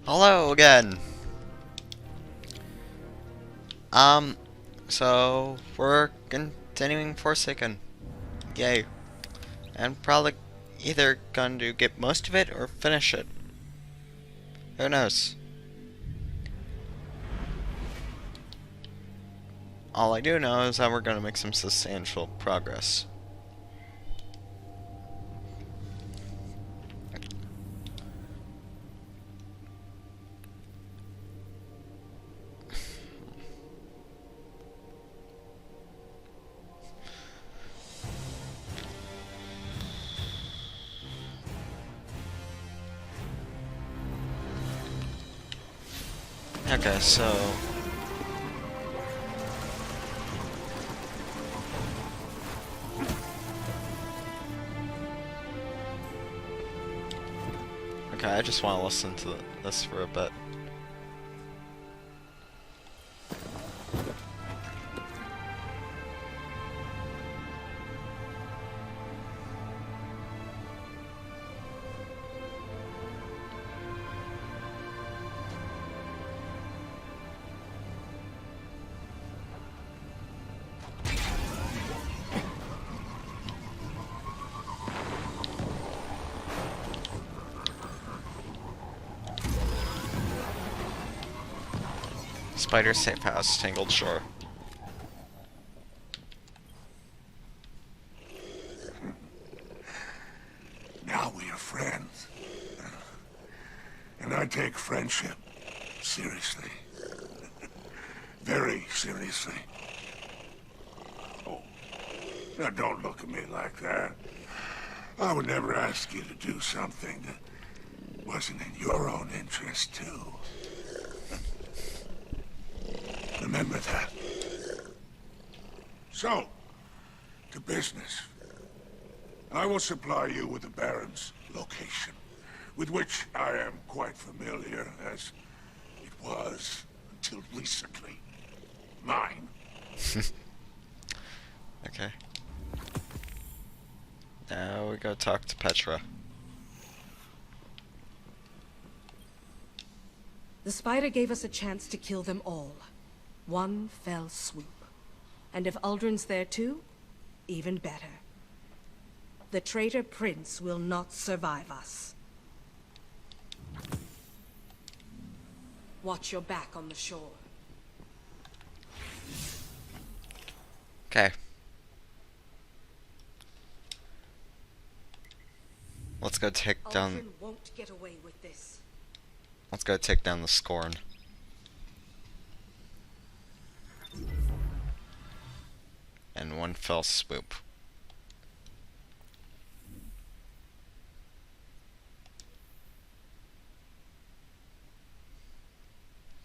Hello again. So we're continuing Forsaken. Yay. And probably either going to get most of it or finish it. Who knows? All I do know is that we're going to make some substantial progress. Okay, so okay, I just want to listen to this for a bit. Spider safe house, Tangled Shore. Now we are friends. And I take friendship seriously. Very seriously. Oh, now don't look at me like that. I would never ask you to do something that wasn't in your own interest, too. Remember that. So, to business. I will supply you with the Baron's location, with which I am quite familiar, as it was, until recently, mine. Okay. Now we go talk to Petra. The spider gave us a chance to kill them all. One fell swoop. And if Uldren's there too, even better. The traitor prince will not survive us. Watch your back on the shore. Okay. Let's go take down. Uldren won't get away with this. Let's go take down the Scorn. In one fell swoop.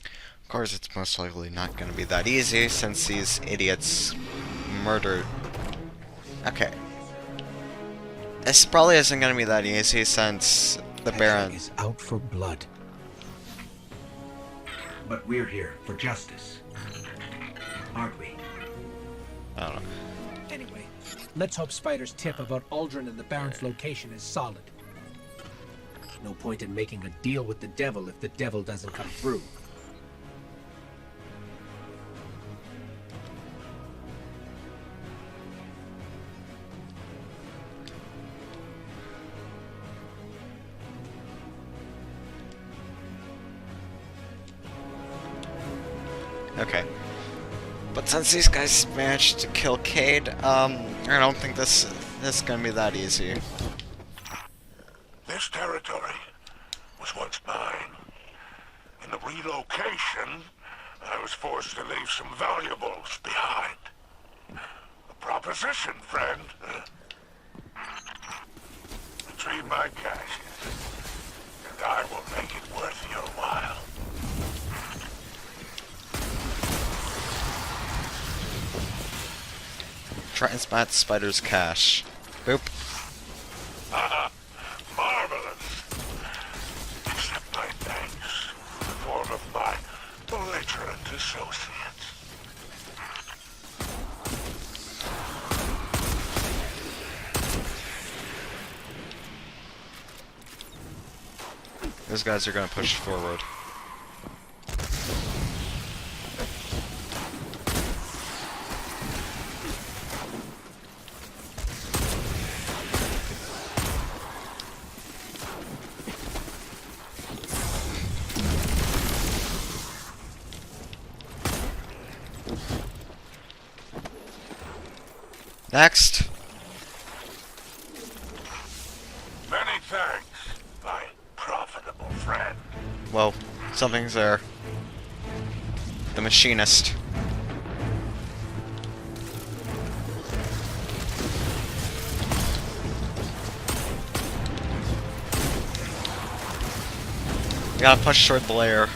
Of course, it's most likely not going to be that easy since these idiots murdered. Okay. This probably isn't going to be that easy since the Baron is out for blood. But we're here for justice. Aren't we? I don't know. Anyway, let's hope Spider's tip about Uldren and the Baron's location is solid. No point in making a deal with the devil if the devil doesn't come through. Okay. But since these guys managed to kill Cade, I don't think this is gonna be that easy. This territory was once mine. In the relocation, I was forced to leave some valuables behind. A proposition, friend. Retrieve my cash, and I will make it worth your while. Transplant Spider's cash. Boop. Marvelous. Accept my thanks in the form of my belligerent associates. Those guys are gonna push forward. Next. Many thanks, my profitable friend. Well, something's there. The machinist. We gotta push toward the layer.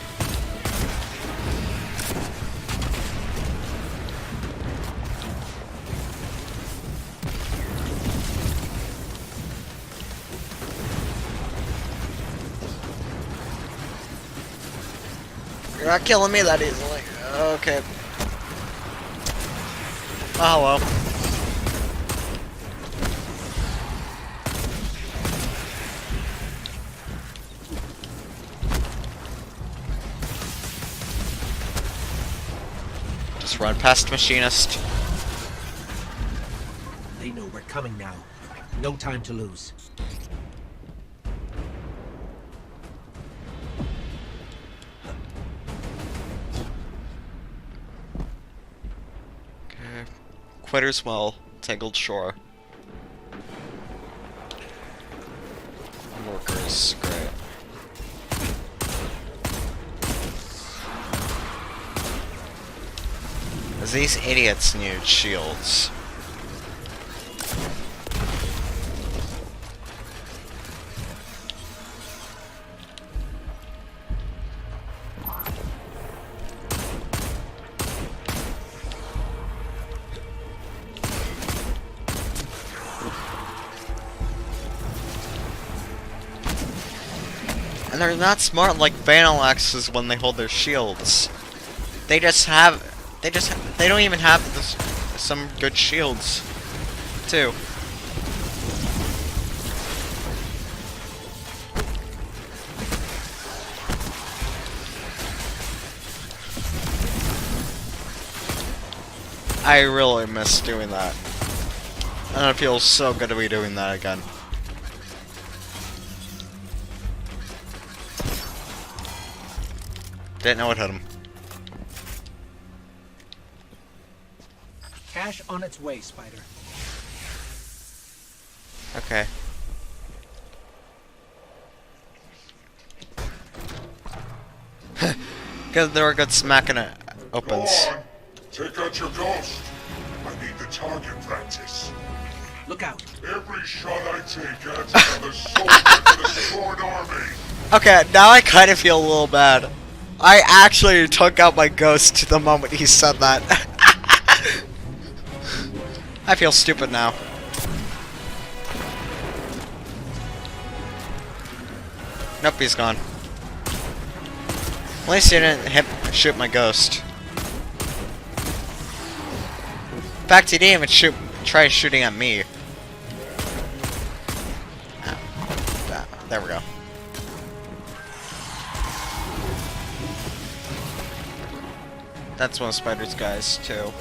You're not killing me that easily. Okay. Oh, hello. Just run past machinist. They know we're coming now. No time to lose. Okay. Quitter's well. Tangled shore. Workers, great. These idiots need shields. And they're not smart like Vanalaxes when they hold their shields. They don't even have some good shields, too. I really miss doing that. And it feels so good to be doing that again. Didn't know it hit him. Cash on its way, Spider. Okay. Good, there were good smacking it opens. Go on. Take out your ghost. I need the target practice. Look out. Every shot I take adds another soldier to the Scorn army. Okay, now I kind of feel a little bad. I actually took out my ghost the moment he said that. I feel stupid now. Nope, he's gone. At least he didn't shoot my ghost. In fact, he didn't even try shooting at me. Ah, there we go. That's one of Spider's guys, too.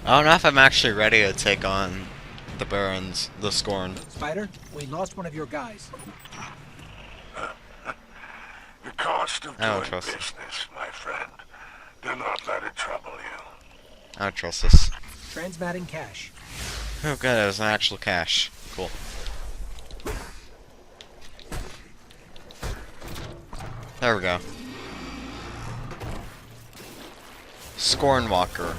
I don't know if I'm actually ready to take on the the Scorn. Spider, we lost one of your guys. The cost of I don't doing trust it. business, my friend. Do not let it trouble you. I don't trust this. Transmatting cash. Oh good, it was an actual cache. Cool. There we go. Scorn Walker.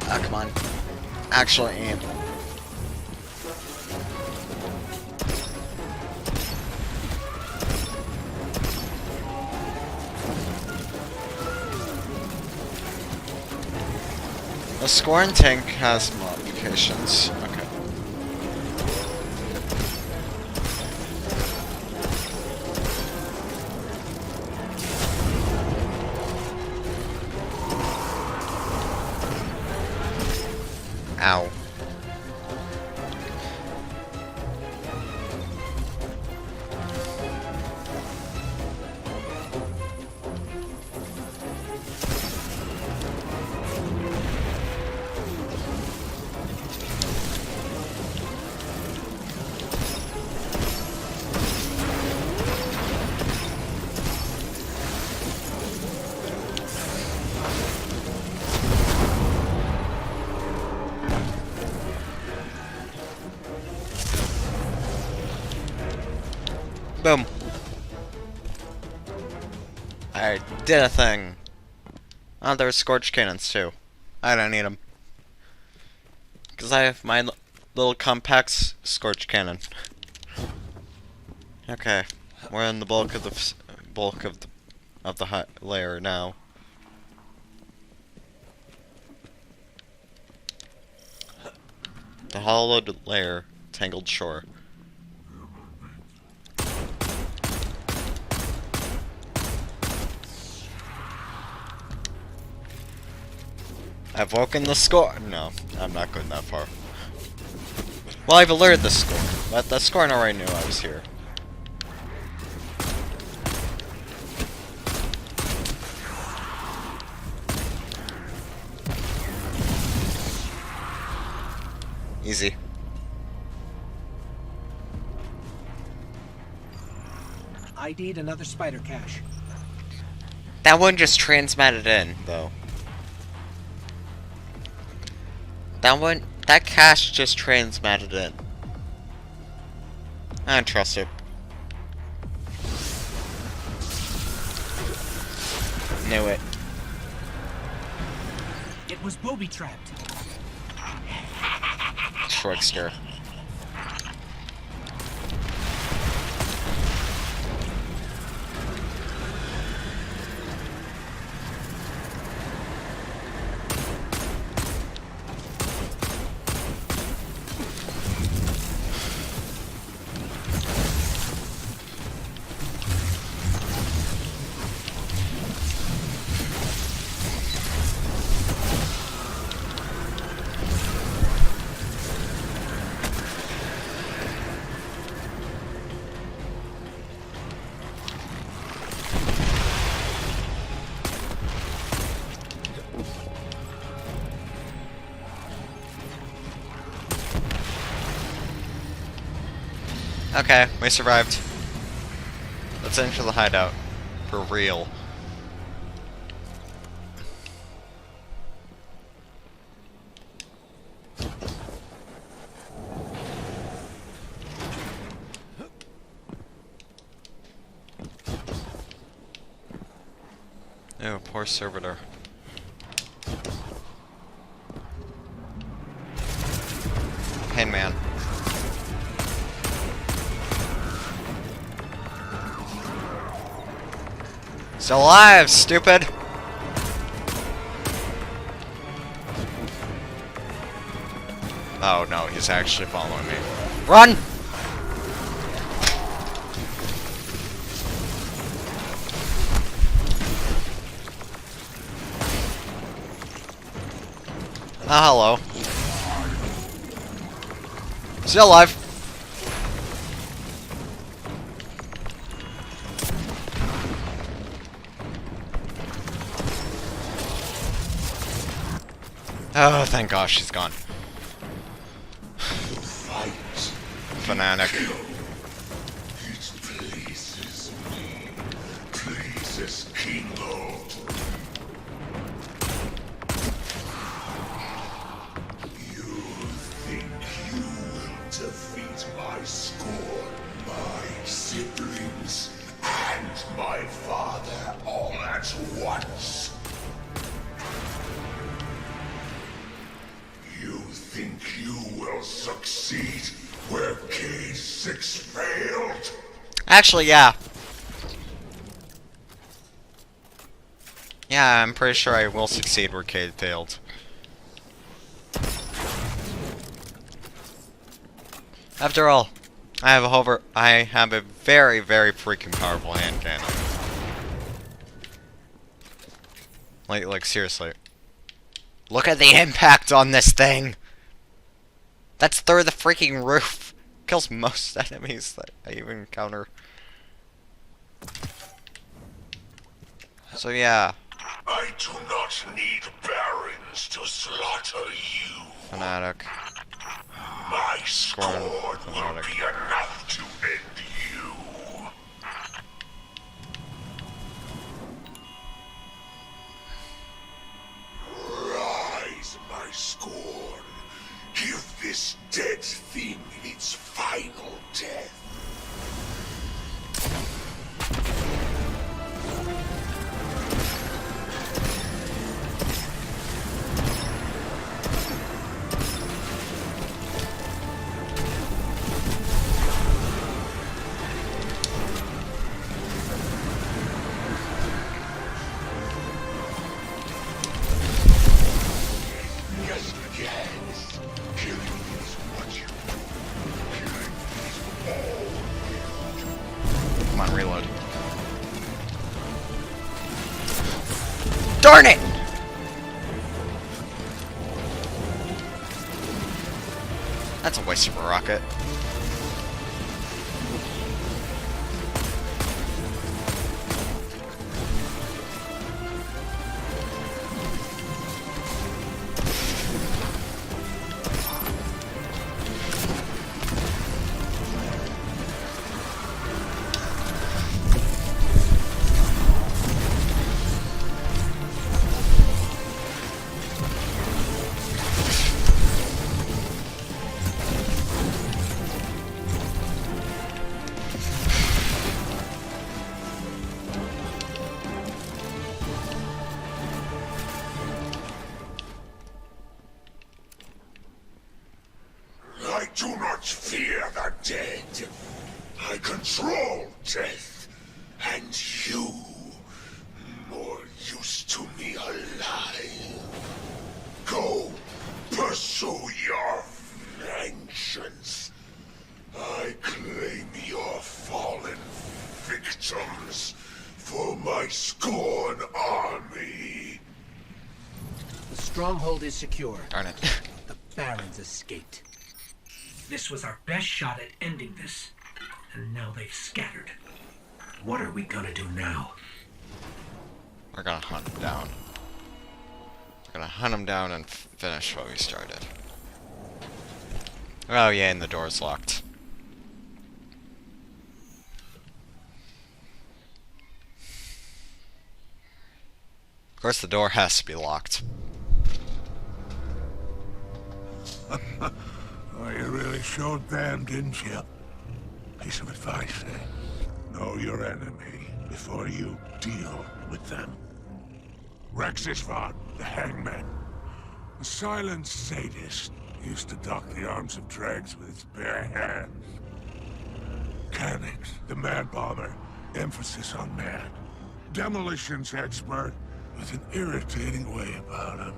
Ah, come on. Actually aim. The Scorn tank has modifications. Okay. Ow. Boom. I did a thing. Oh, there's Scorch Cannons too. I don't need them. Because I have my little compact Scorch Cannon. Okay. We're in the bulk of the layer now. The hollowed layer, tangled shore. I've woken the Scorn. No, I'm not going that far. Well, I've alerted the Scorn, but the Scorn already knew I was here. Easy. ID'd another spider cache. That one just transmatted in, though. That cache just transmatted in. I don't trust it. Knew it. It was booby-trapped. Trickster. Okay, we survived. Let's enter the hideout. For real. Oh, poor servitor. Pain man. Still alive, stupid! Oh no, he's actually following me. Run! Ah, hello. Still alive. Oh, thank gosh, she's gone. Fight. Fanatic. It pleases me. Pleases King Lord. You think you will defeat my Scorn, my siblings, and my father all at once? You think you will succeed where K6 failed? Actually, yeah. Yeah, I'm pretty sure I will succeed where Cade failed. After all, I have a very, very freaking powerful hand cannon. Like seriously. Look at the impact on this thing! That's through the freaking roof. Kills most enemies that I even encounter. So yeah. I do not need barons to slaughter you. Fanatic. My Scorn will Fanatic. be enough to end you. Rise, my Scorn. Give this dead thing its final death. Yes, yes. Killing is what you do. Killing is all you do. Come on, reload. Darn it! That's a waste of a rocket. I do not fear the dead. I control death. And you, more used to me alive. Go, pursue your vengeance. I claim your fallen victims for my Scorn army. The stronghold is secure. Darn it. The barons escaped. This was our best shot at ending this, and now they've scattered. What are we gonna do now? We're gonna hunt him down. We're gonna hunt him down and finish what we started. Oh yeah, and the door's locked. Of course the door has to be locked. Oh, you really showed them, didn't you? Piece of advice, eh? Know your enemy before you deal with them. Rexisvan, the hangman. A silent sadist, used to dock the arms of dregs with its bare hands. Canix, the man bomber, emphasis on man. Demolitions expert, with an irritating way about him.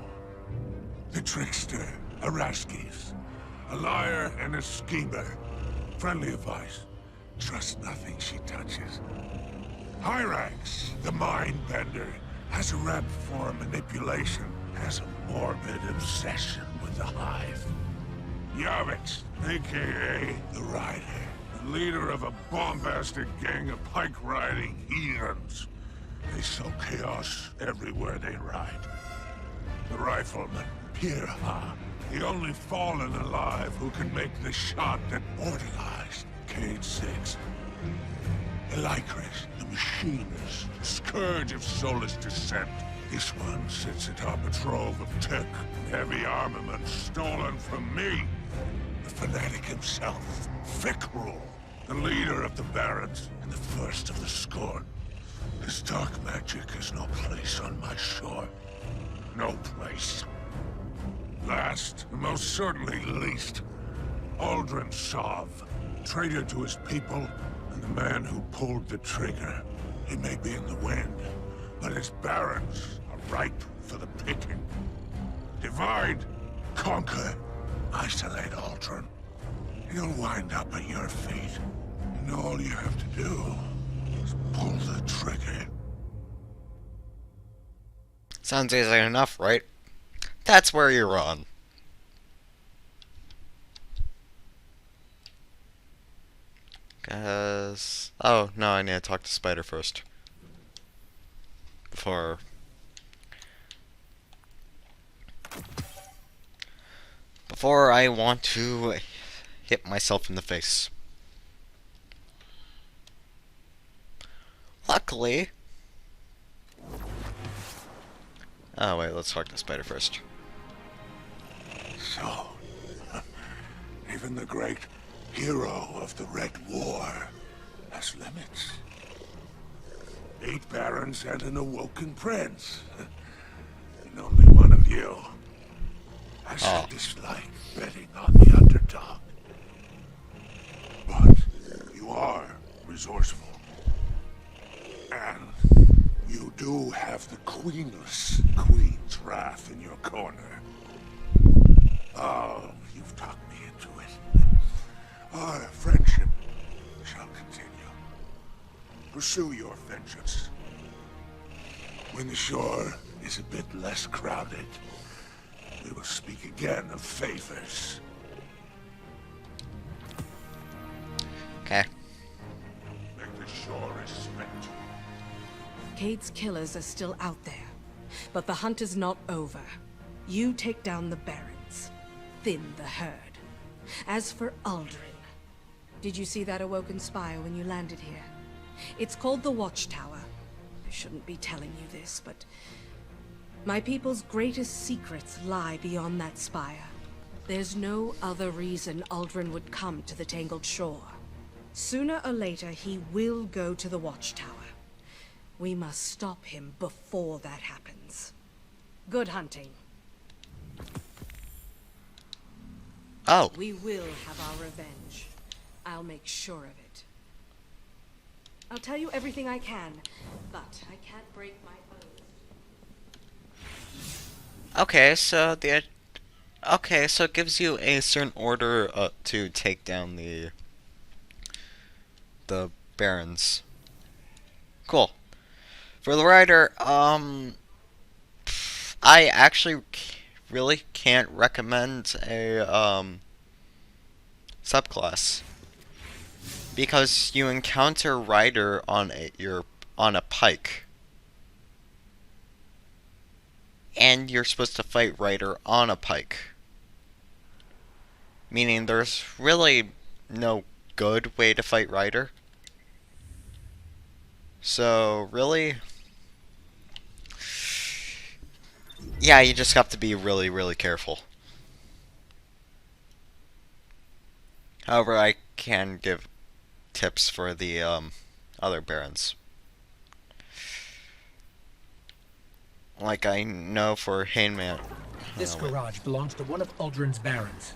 The trickster, Araskis. A liar and a schemer. Friendly advice. Trust nothing she touches. Hyrax, the mind bender, has a rep for manipulation. Has a morbid obsession with the hive. Yavix, aka the Rider, the leader of a bombastic gang of pike-riding heathens. They sow chaos everywhere they ride. The Rifleman, Pirha, the only fallen alive who can make the shot that mortalized Cade 6. Elicris, the machinist, scourge of soulless descent. This one sits atop a trove of tech and heavy armament stolen from me. The fanatic himself, Fikrul, the leader of the Barons and the first of the Scorn. His dark magic has no place on my shore. No place. Last, and most certainly least, Aldrin Sov, traitor to his people, and the man who pulled the trigger. He may be in the wind, but his barons are ripe for the picking. Divide, conquer, isolate Aldrin. He'll wind up at your feet, and all you have to do is pull the trigger. Sounds easy enough, right? That's where you're wrong. Guess... Oh, no, I need to talk to Spider first. Before I want to hit myself in the face. Luckily... Oh, wait, let's talk to Spider first. So, even the great hero of the Red War has limits. 8 barons and an awoken prince. And only one of you. I should dislike betting on the underdog. But you are resourceful. And you do have the queenless Queen's Wrath in your corner. Oh, you've talked me into it. Our friendship shall continue. Pursue your vengeance. When the shore is a bit less crowded, we will speak again of favors. Okay. Make the shore respect. Cade's killers are still out there, but the hunt is not over. You take down the Barons, thin the herd. As for Aldrin, did you see that awoken spire when you landed here? It's called the Watchtower. I shouldn't be telling you this, but my people's greatest secrets lie beyond that spire. There's no other reason Aldrin would come to the Tangled Shore. Sooner or later, he will go to the Watchtower. We must stop him before that happens. Good hunting. Oh. We will have our revenge. I'll make sure of it. I'll tell you everything I can, but I can't break my oath. Okay, so it gives you a certain order to take down the barons. Cool. For the writer, I actually really can't recommend a subclass because you encounter Rider on a pike, and you're supposed to fight Rider on a pike, meaning there's really no good way to fight Rider. So really, yeah, you just have to be really, really careful. However, I can give tips for the other barons. Like I know for Hainman. This garage belongs to one of Aldrin's barons,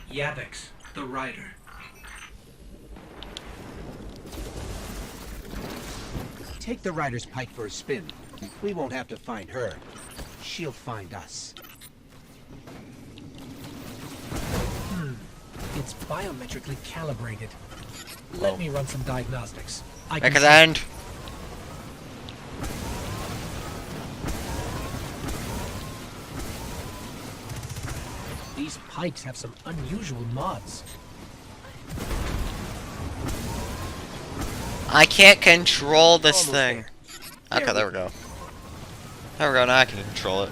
Yavix, the Rider. Take the Rider's pike for a spin. We won't have to find her. She'll find us. It's biometrically calibrated. Let me run some diagnostics. I Back can at the end. These pikes have some unusual mods. I can't control this Almost thing. there. Okay, there we go. There we go, now I can control it.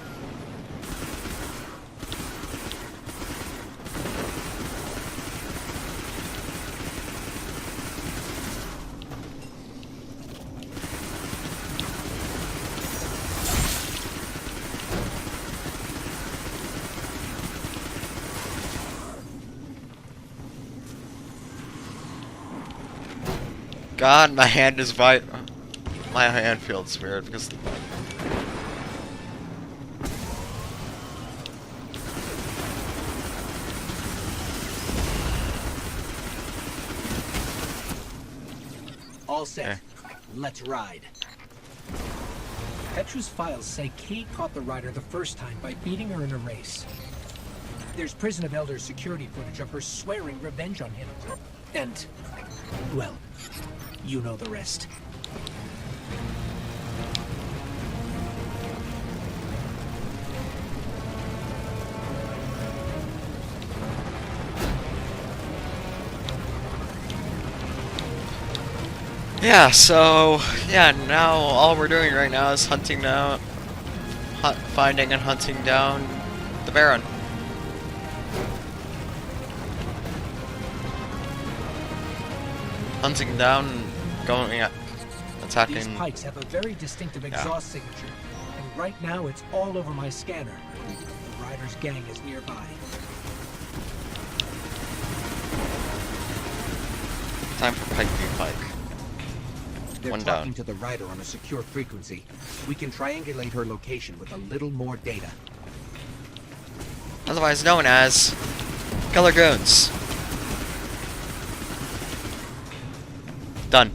God, my hand is my hand feels weird because. All set. Okay. Let's ride. Petra's files say Kay caught the rider the first time by beating her in a race. There's Prison of Elders security footage of her swearing revenge on him. And, well, you know the rest. Yeah, so yeah, now all we're doing right now is hunting down, finding and hunting down the Baron. Hunting down, going at, attacking. These pikes have a very distinctive exhaust signature, and right now it's all over my scanner. The rider's gang is nearby. Time for Pike v Pike. They're One talking down. to the rider on a secure frequency. We can triangulate her location with a little more data. Otherwise known as Killer Goons. Done.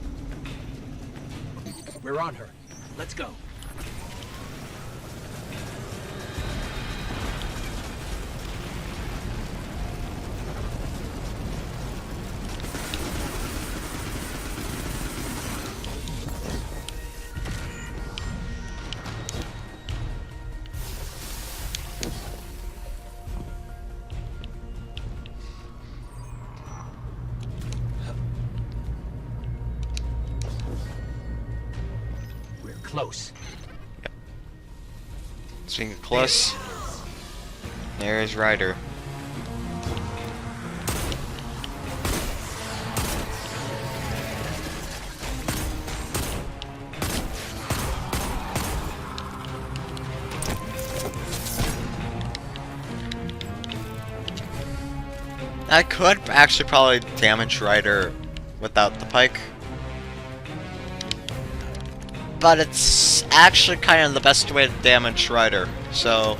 We're on her. Let's go. Close. Swing it close. There's Ryder. I could actually probably damage Ryder without the pike. But it's actually kind of the best way to damage Ryder, so...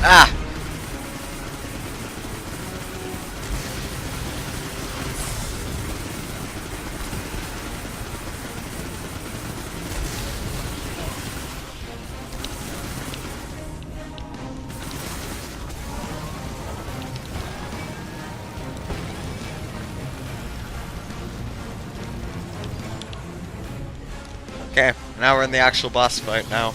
Ah! Okay, now we're in the actual boss fight now.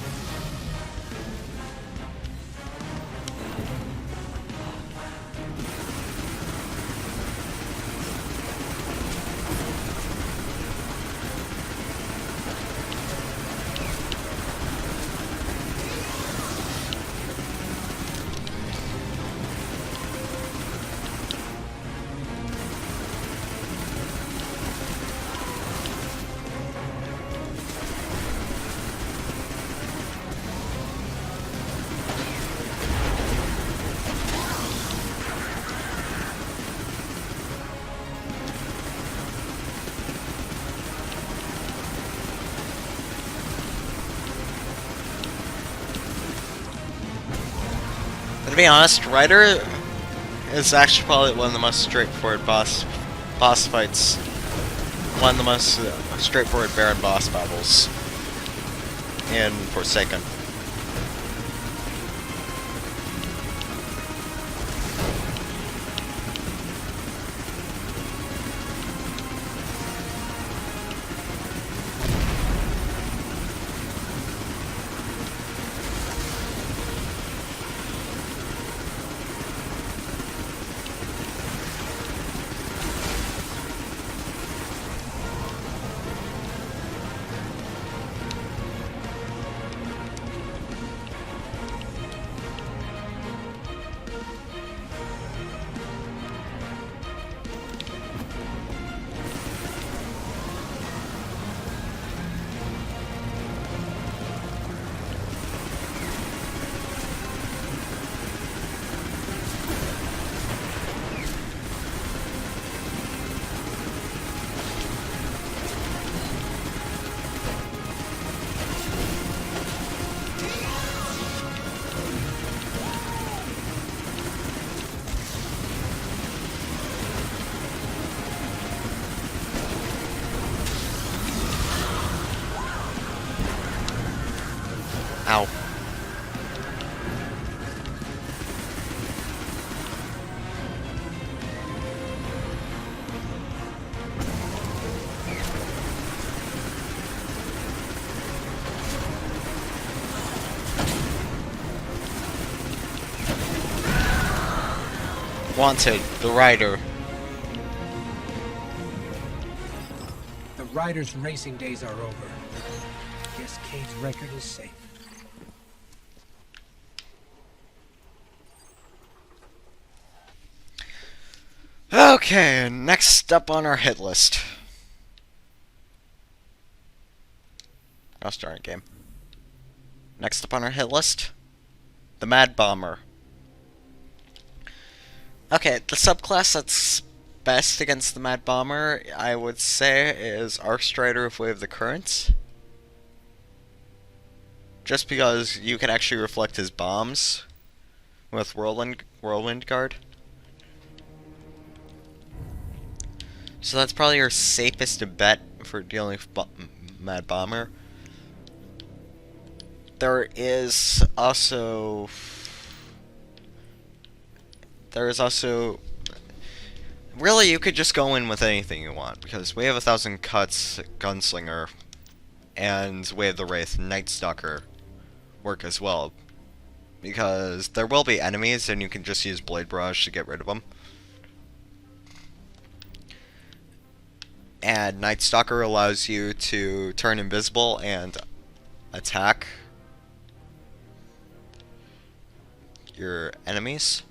To be honest, Ryder is actually probably one of the most straightforward boss fights. One of the most straightforward Baron boss battles in Forsaken. Wanted, the rider. The Riders' racing days are over. Guess Cade's record is safe. Okay, next up on our hit list. I'll start a game. Next up on our hit list, the Mad Bomber. Okay, the subclass that's best against the Mad Bomber, I would say, is Arcstrider of Way of the Currents. Just because you can actually reflect his bombs with Whirlwind Guard. So that's probably your safest bet for dealing with Mad Bomber. There is also... Really, you could just go in with anything you want, because we have 1,000 Cuts, Gunslinger, and we have the Wraith, Night Stalker work as well. Because there will be enemies, and you can just use Blade Barrage to get rid of them. And Night Stalker allows you to turn invisible and attack your enemies.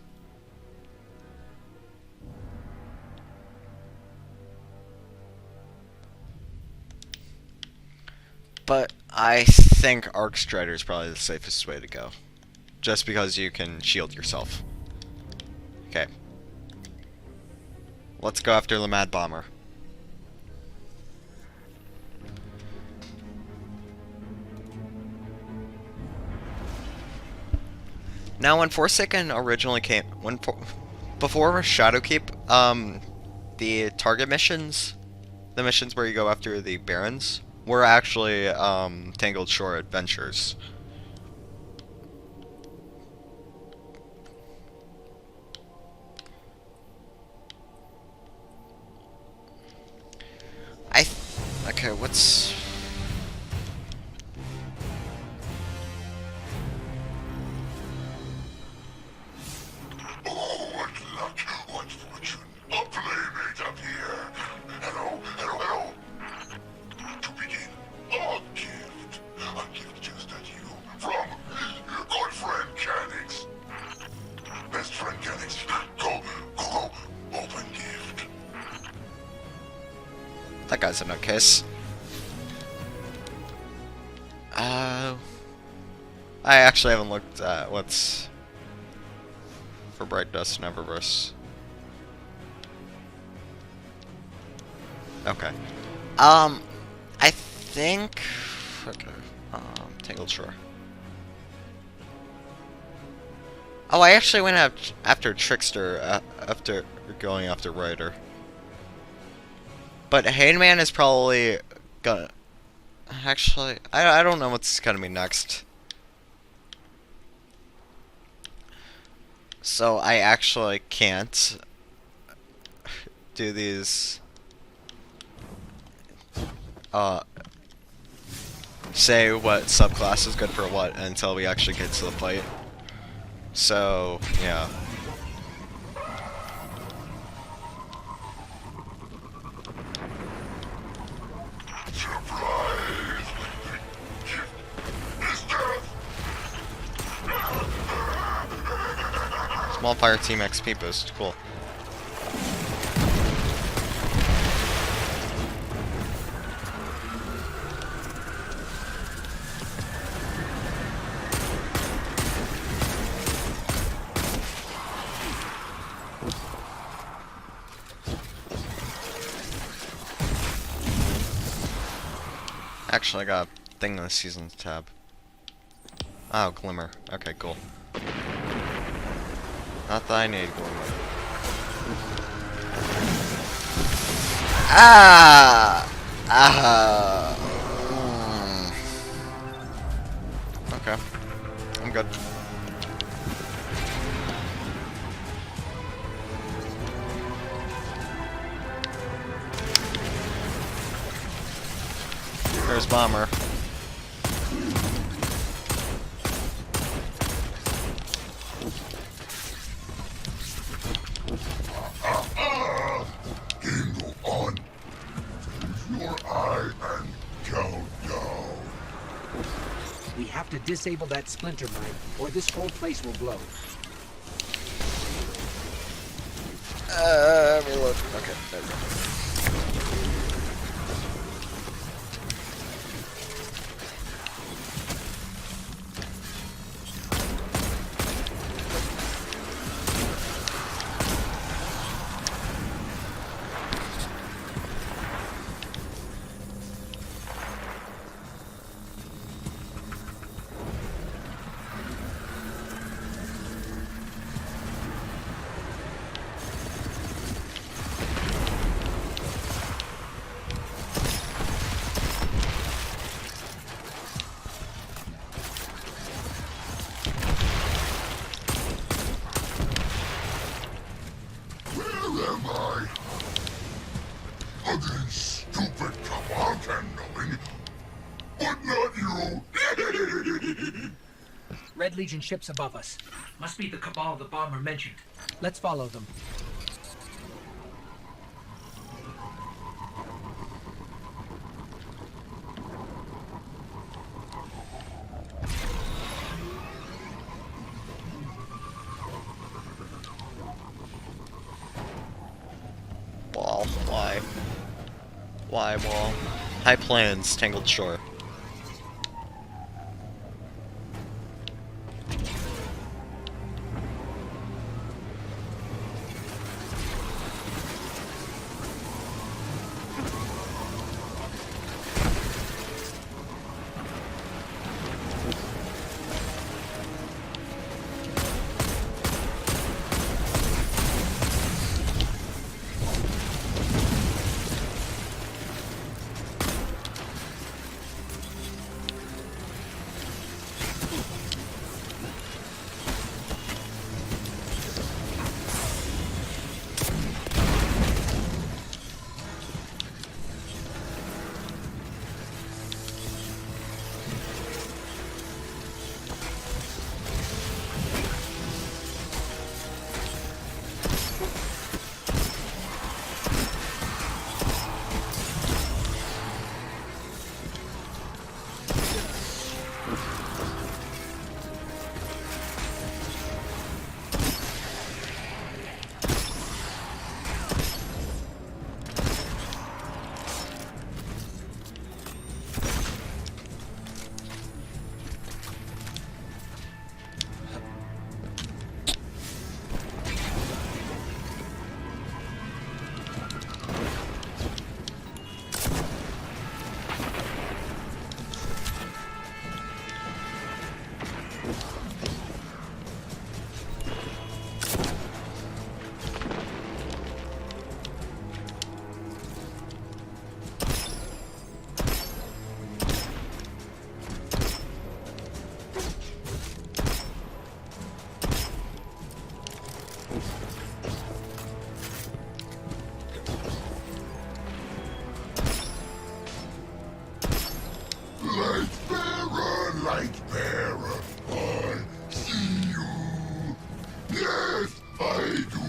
But I think Arcstrider is probably the safest way to go. Just because you can shield yourself. Okay. Let's go after the Mad Bomber. Now, when Forsaken originally came, before Shadowkeep, the target missions, the missions where you go after the Barons, were actually Tangled Shore adventures. Okay, what's... Oh, what luck, what fortune. A playmate up here. Hello, hello, hello. To begin, a gift. A gift just at you from your good friend Canix. Best friend Canix. Go. Open gift. That guy's a nutcase. I actually haven't looked at what's for Bright Dust and Eververse. Okay. I think... Okay. Tangled Shore. Oh, I actually went after Trickster after going after Rider. But Hayman is probably gonna... Actually, I don't know what's gonna be next. So I actually can't do these... say what subclass is good for what until we actually get to the fight. So, yeah. Small fire team XP boost, cool. Actually, I got a thing in the seasons tab. Oh, Glimmer. Okay, cool. Not that I need Glimmer. Ah! Ah! Okay. I'm good. There's Bomber. disable that splinter mine, or this whole place will blow. Reload. Okay, there we go. Where am I? Ugly, stupid command handling, but not you. Red Legion ships above us. Must be the Cabal the bomber mentioned. Let's follow them. Wall. Why? Why wall? High plains, tangled shore. Light bearer, I see you. Yes, I do.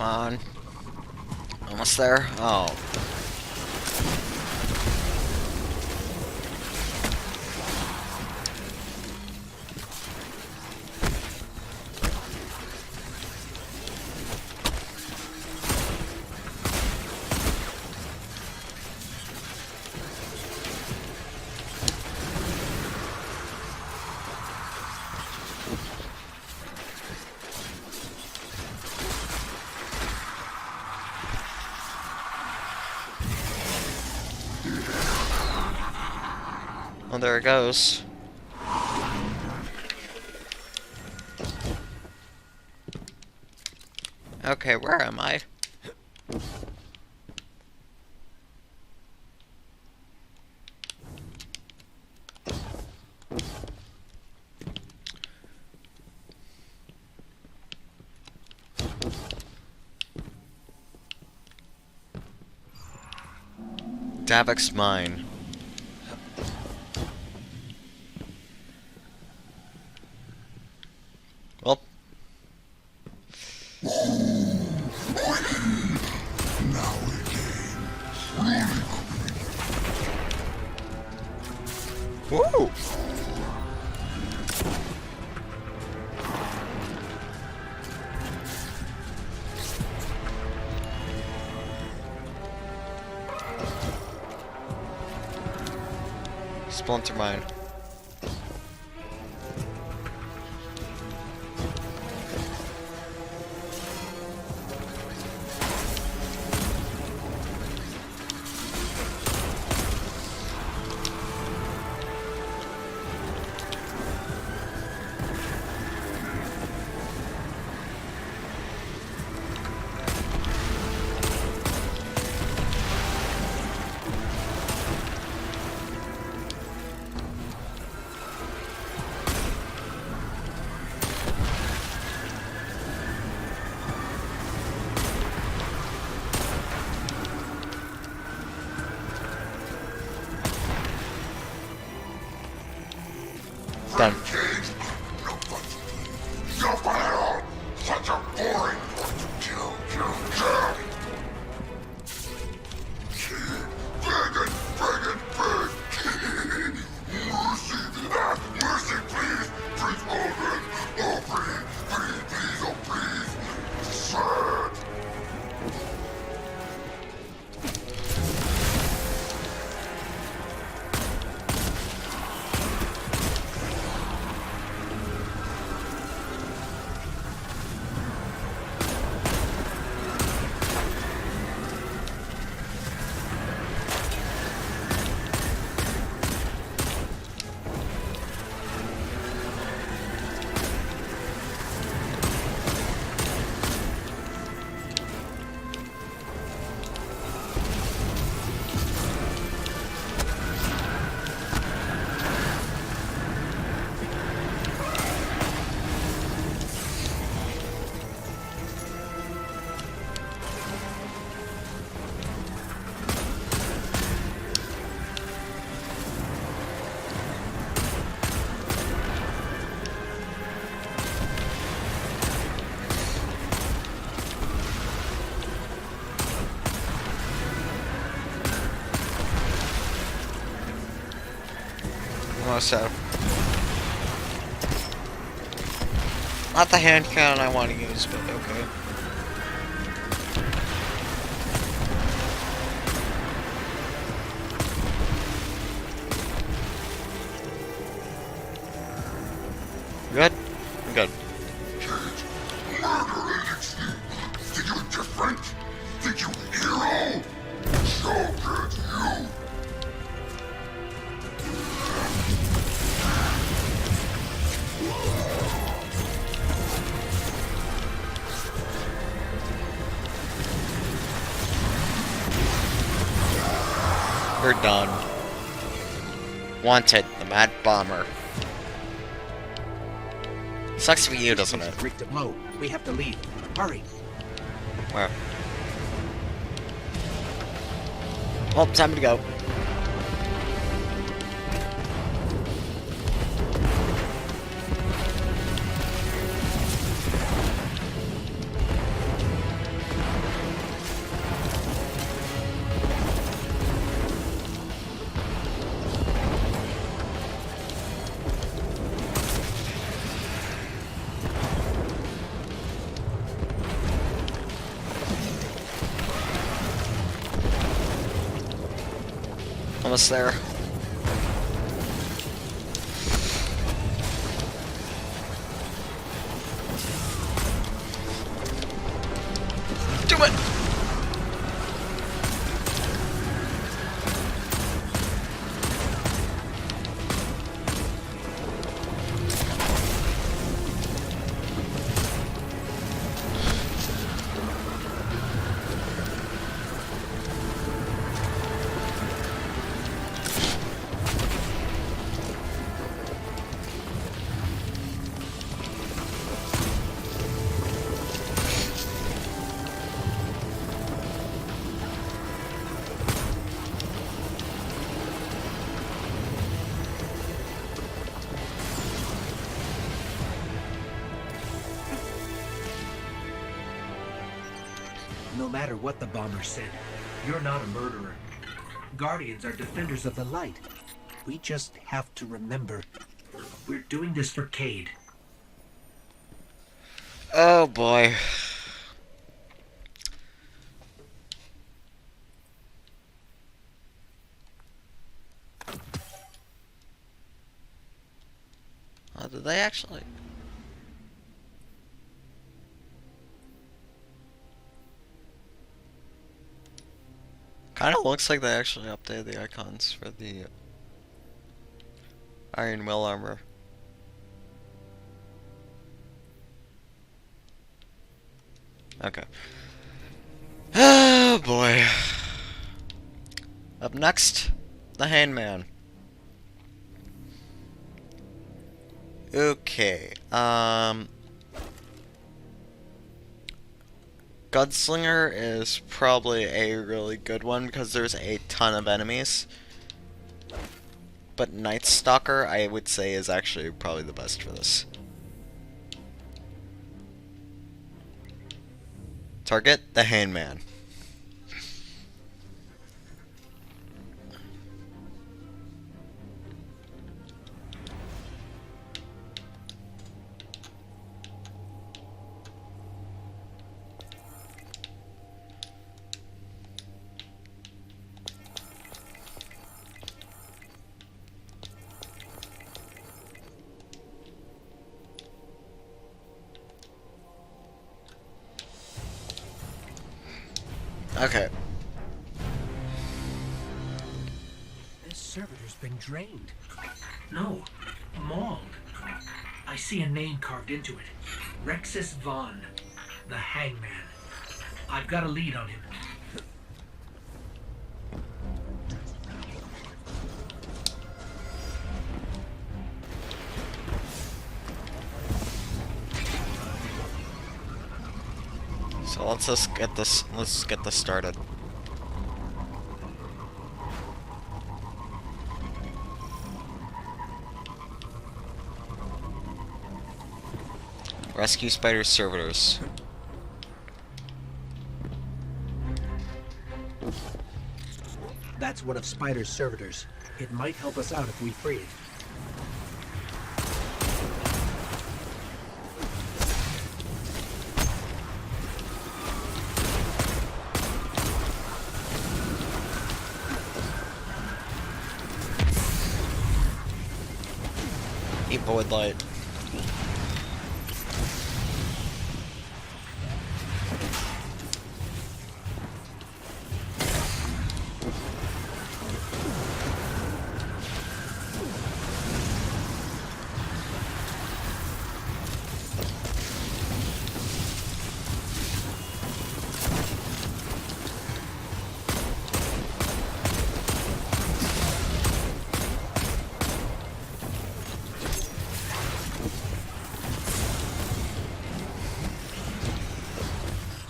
Come on. Almost there? Oh. there it goes. Okay, where am I? Davok's mine. Well. Woo! Splinter mine. Done. Such a boring kill. Big. Mercy, please. Please, Alden. Oh, please, oh, please. Sad. So, not the hand cannon I want to use, but okay. Good? Good. Think you different? Think you hero? So good, you. We're done. Wanted, the Mad Bomber. Sucks for you, doesn't it? Rigged to blow. We have to leave. Hurry. Where? Well, time to go. Almost there. Do it! No matter what the bomber said, you're not a murderer. Guardians are defenders of the light. We just have to remember, we're doing this for Cade. Oh boy. Did they actually? Kind of looks like they actually updated the icons for the Iron Will armor. Okay. Oh boy. Up next, the Hangman. Okay. Gunslinger is probably a really good one because there's a ton of enemies. But Night Stalker, I would say, is actually probably the best for this. Target, the Hangman. Okay. This servitor's been drained. No, mauled. I see a name carved into it. Rexus Vaughn, the Hangman. I've got a lead on him. So let's just get this. Let's get this started. Rescue spider servitors. That's one of Spider's servitors. It might help us out if we free it. Eat void light.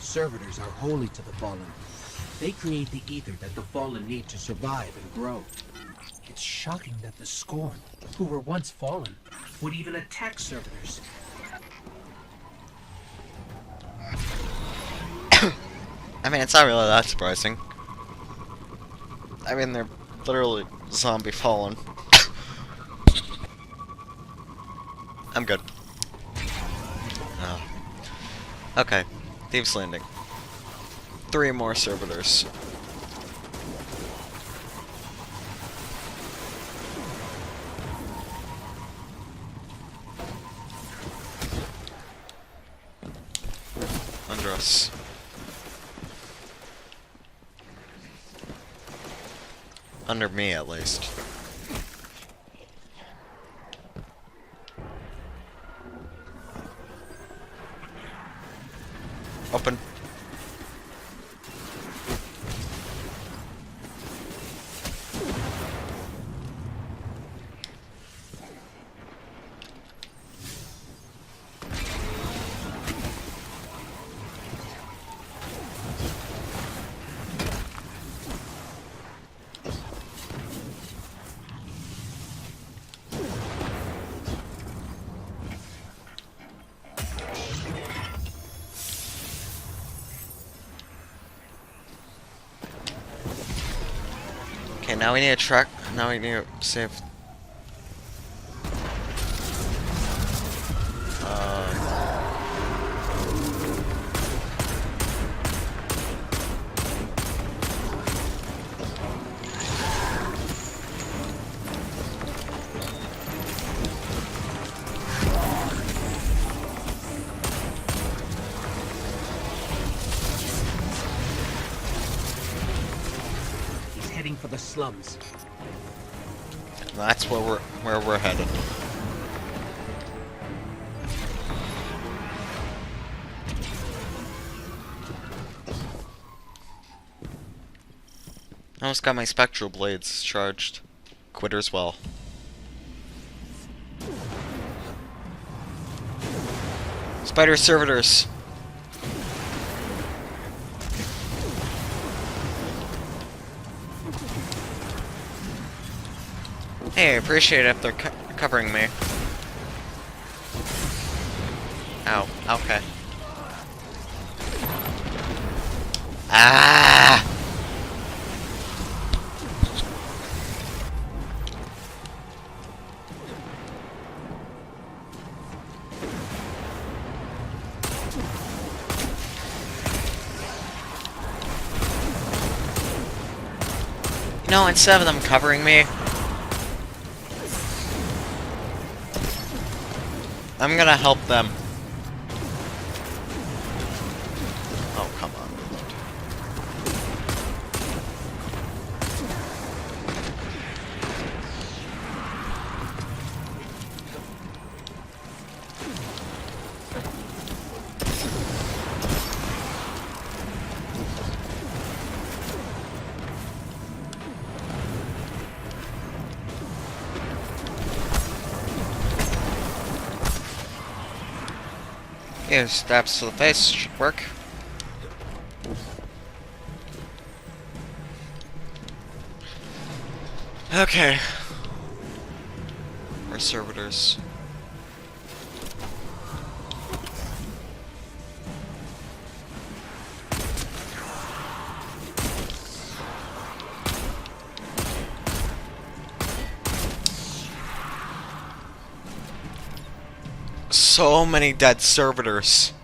Servitors are holy to the Fallen. They create the ether that the Fallen need to survive and grow. It's shocking that the Scorn, who were once Fallen, would even attack servitors. I mean, it's not really that surprising. I mean, they're literally zombie fallen. I'm good. Oh. Okay. Thieves Landing. 3 more servitors. Under us. Under me, at least. Open. now we need to track. Now we need to save. He's heading for the slums. That's where we're headed. I almost got my spectral blades charged. Quitter's well. Spider servitors. Hey, I appreciate it if they're covering me. Ow. Okay. Ah! No, instead of them covering me, I'm gonna help them. Oh, come on. Yeah, stabs to the face should work. Okay. Our servitors. So many dead servitors.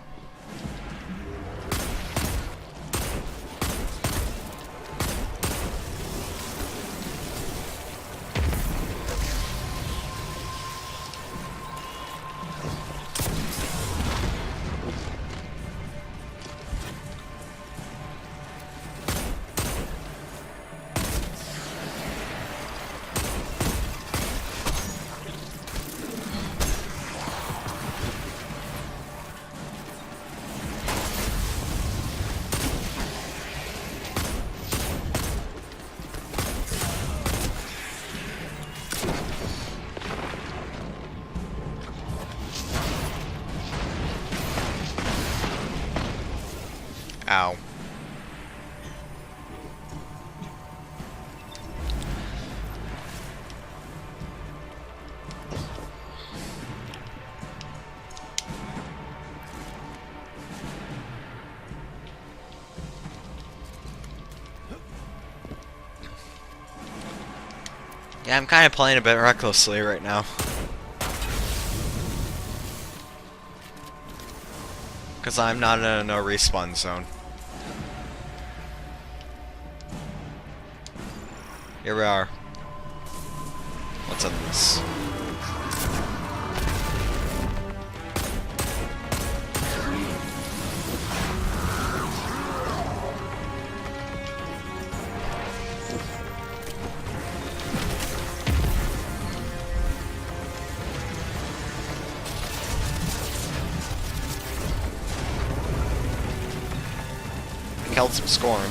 Ow. Yeah, I'm kind of playing a bit recklessly right now. Because I'm not in a no respawn zone. Here we are. What's in this? Killed some Scorn.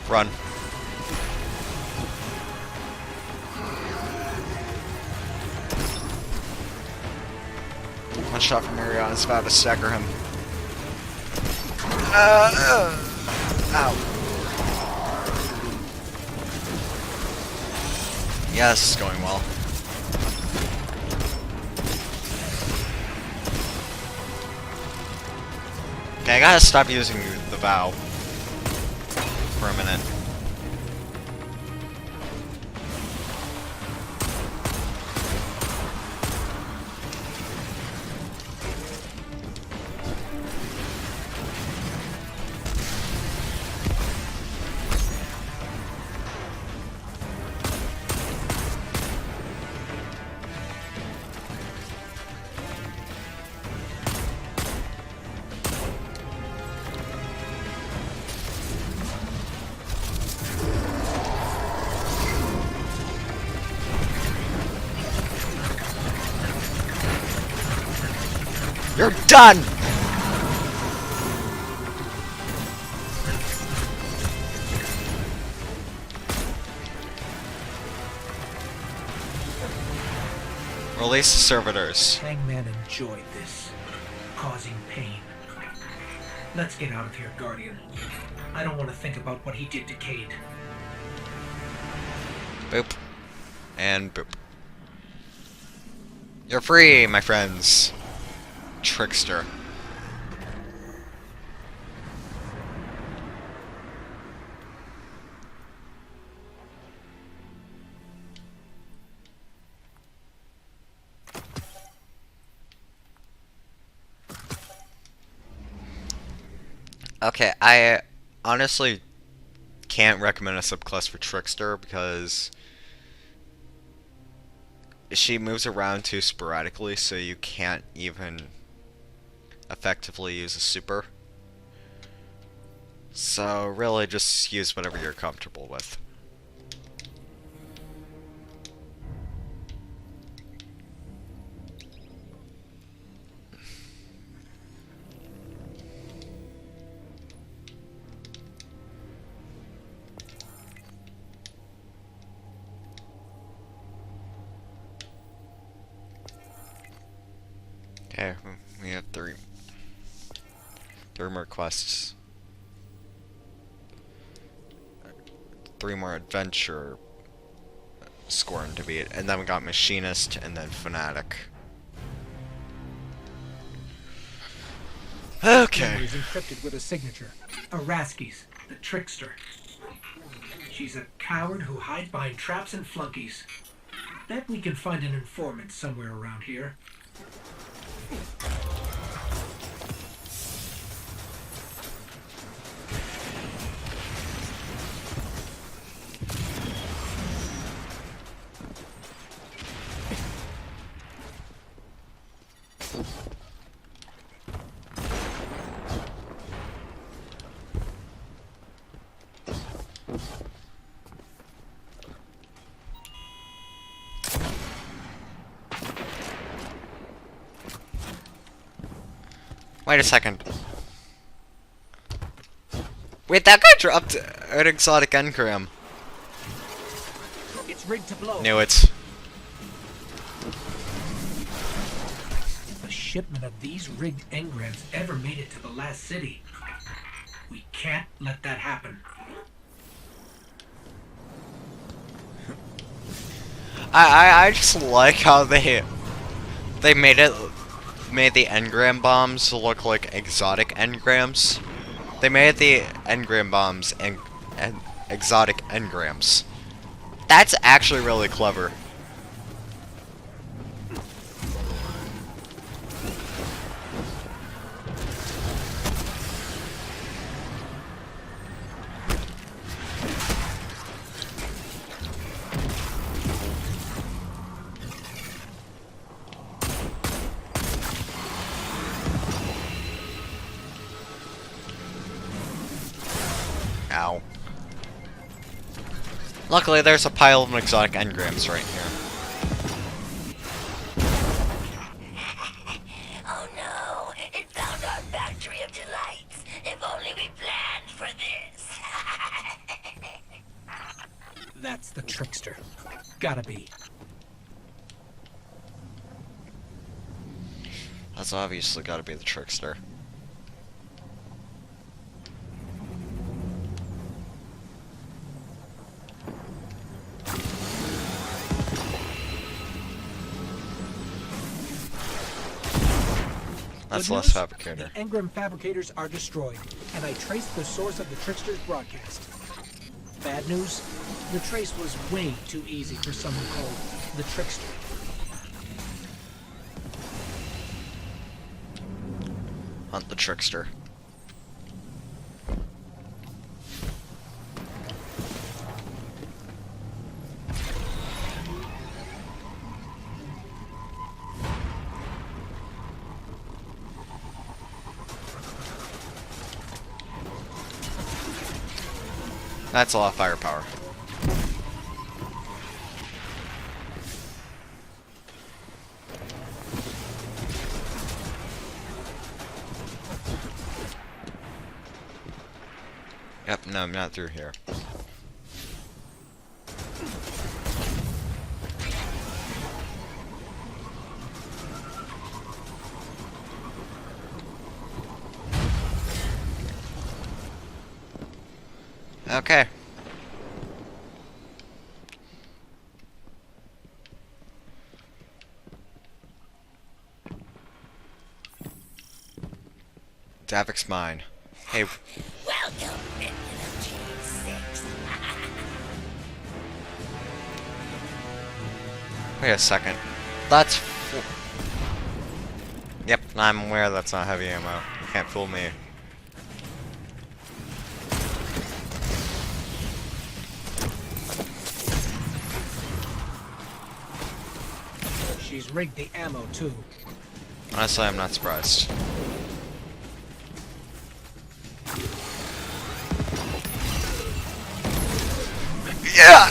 Run. shot from Marion is about to stagger him. Ow. Yeah, this is going well. Okay, I gotta stop using the vow for a minute. You're done! Release the servitors. Hangman enjoyed this, causing pain. Let's get out of here, Guardian. I don't want to think about what he did to Cade. Boop. And boop. You're free, my friends. Trickster. Okay, I honestly can't recommend a subclass for Trickster because she moves around too sporadically, so you can't even effectively use a super. So really just use whatever you're comfortable with. Okay, we have three more quests. 3 more adventure Scorn to beat, and then we got Machinist and then Fanatic. Okay. Is encrypted with a signature. Araski's, the trickster. She's a coward who hides behind traps and flunkies. Bet we can find an informant somewhere around here. Wait a second. Wait, that guy dropped an exotic engram. It's rigged to blow. Knew it. If a shipment of these rigged engrams ever made it to the last city, we can't let that happen. I just like how they made the engram bombs look like exotic engrams. They made the engram bombs and exotic engrams. That's actually really clever. Ow. Luckily, there's a pile of exotic engrams right here. Oh no, it found our factory of delights. If only we planned for this. That's the trickster. Gotta be. That's obviously gotta be the trickster. That's Good less news? fabricator. The engram fabricators are destroyed, and I traced the source of the trickster's broadcast. Bad news? The trace was way too easy for someone called the trickster. Hunt the trickster. That's a lot of firepower. Yep, no, I'm not through here. Okay. Davik's mine. Hey, Welcome, minion of G6. wait a second. That's... Yep, I'm aware that's not heavy ammo. You can't fool me. She's rigged the ammo, too. Honestly, I'm not surprised. Yeah!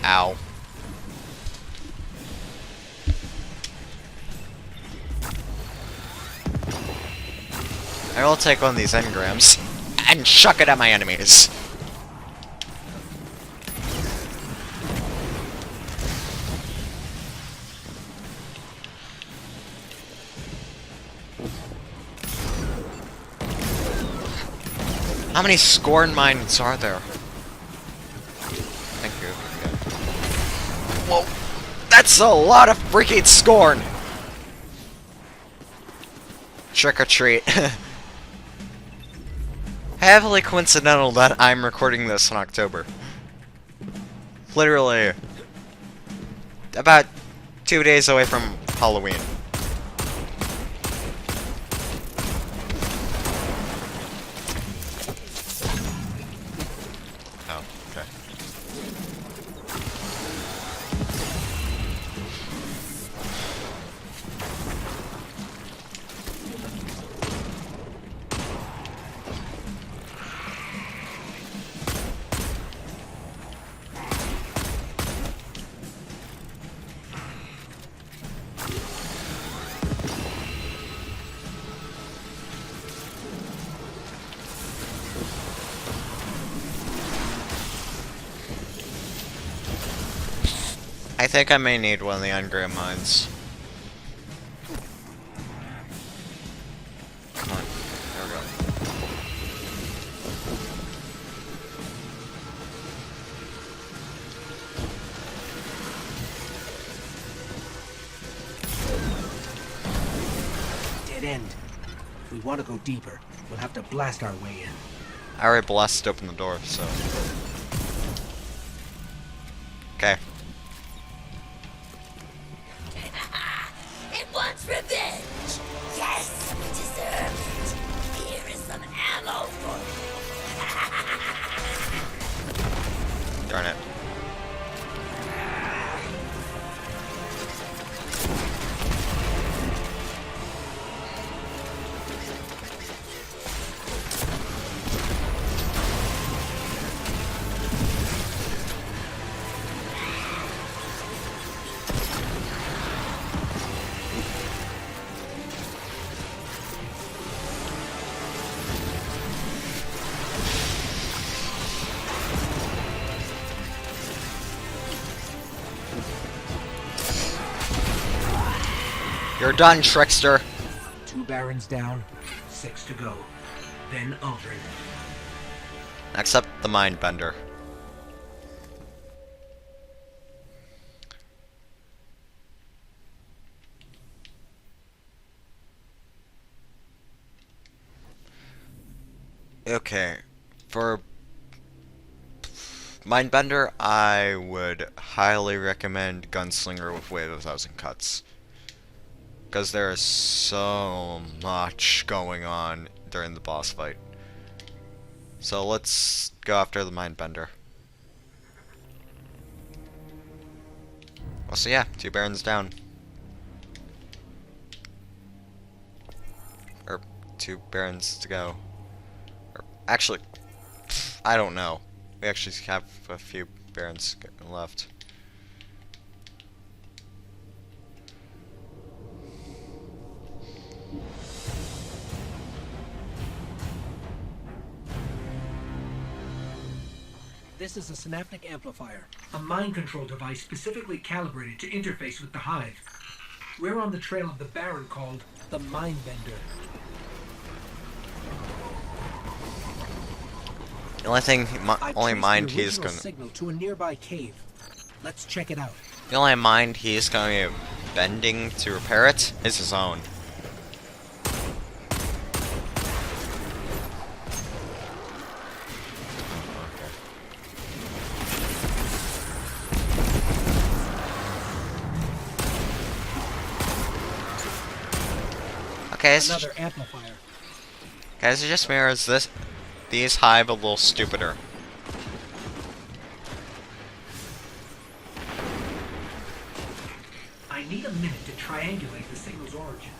Ow. I will take one of these engrams and chuck it at my enemies. How many Scorn mines are there? Thank you. Okay. Whoa! That's a lot of freaking Scorn! Trick or treat. Heavily coincidental that I'm recording this in October. Literally about 2 days away from Halloween. Oh, okay. I think I may need one of the engram mines. Come on. There we go. Dead end. If we want to go deeper, we'll have to blast our way in. I already blasted open the door, so... Okay. It wants revenge. Yes, we deserve it. Here is some ammo for you. Darn it. You're done, trickster. 2 Barons down, 6 to go. Then Aldrin. Next up, the Mindbender. Okay, for Mindbender, I would highly recommend Gunslinger with Wave of 1,000 Cuts. Because there is so much going on during the boss fight. So let's go after the Mindbender. Well, so yeah, 2 Barons down. Or 2 Barons to go. Or, actually, I don't know. We actually have a few Barons left. This is a synaptic amplifier, a mind control device specifically calibrated to interface with the Hive. We're on the trail of the Baron called the Mindbender. The only thing, only mind the he's original gonna. signal to a nearby cave. Let's check it out. The only mind he's gonna be bending to repair it is his own. Okay, Another amplifier. guys, it just mirrors this. These Hive a little stupider. I need a minute to triangulate the signal's origin.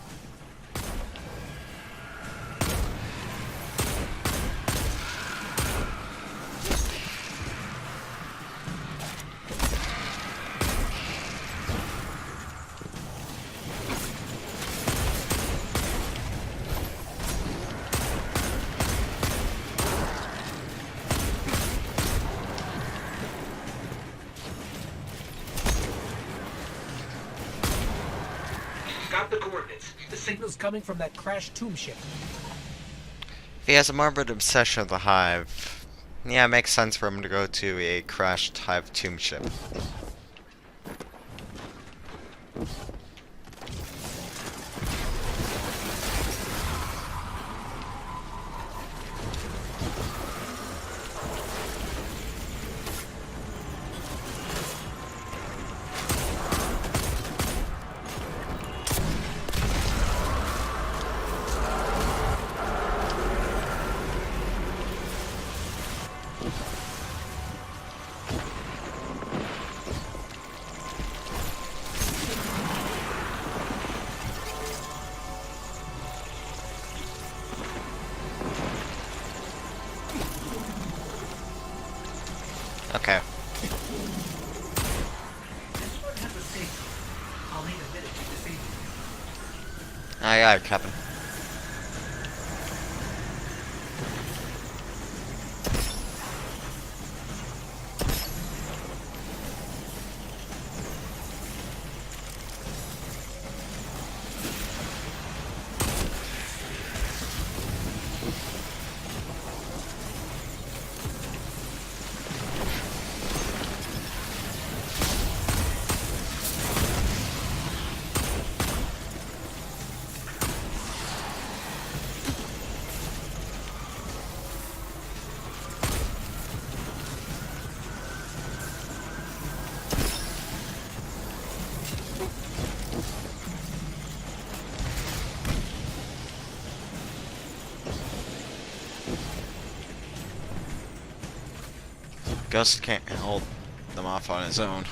Got the coordinates. The signal's coming from that crashed tomb ship. If he has a morbid obsession with the Hive, yeah, it makes sense for him to go to a crashed Hive tomb ship. Okay. This one has a signal. I'll need a minute to disable it. I got it, Captain. Ghost can't hold them off on his own.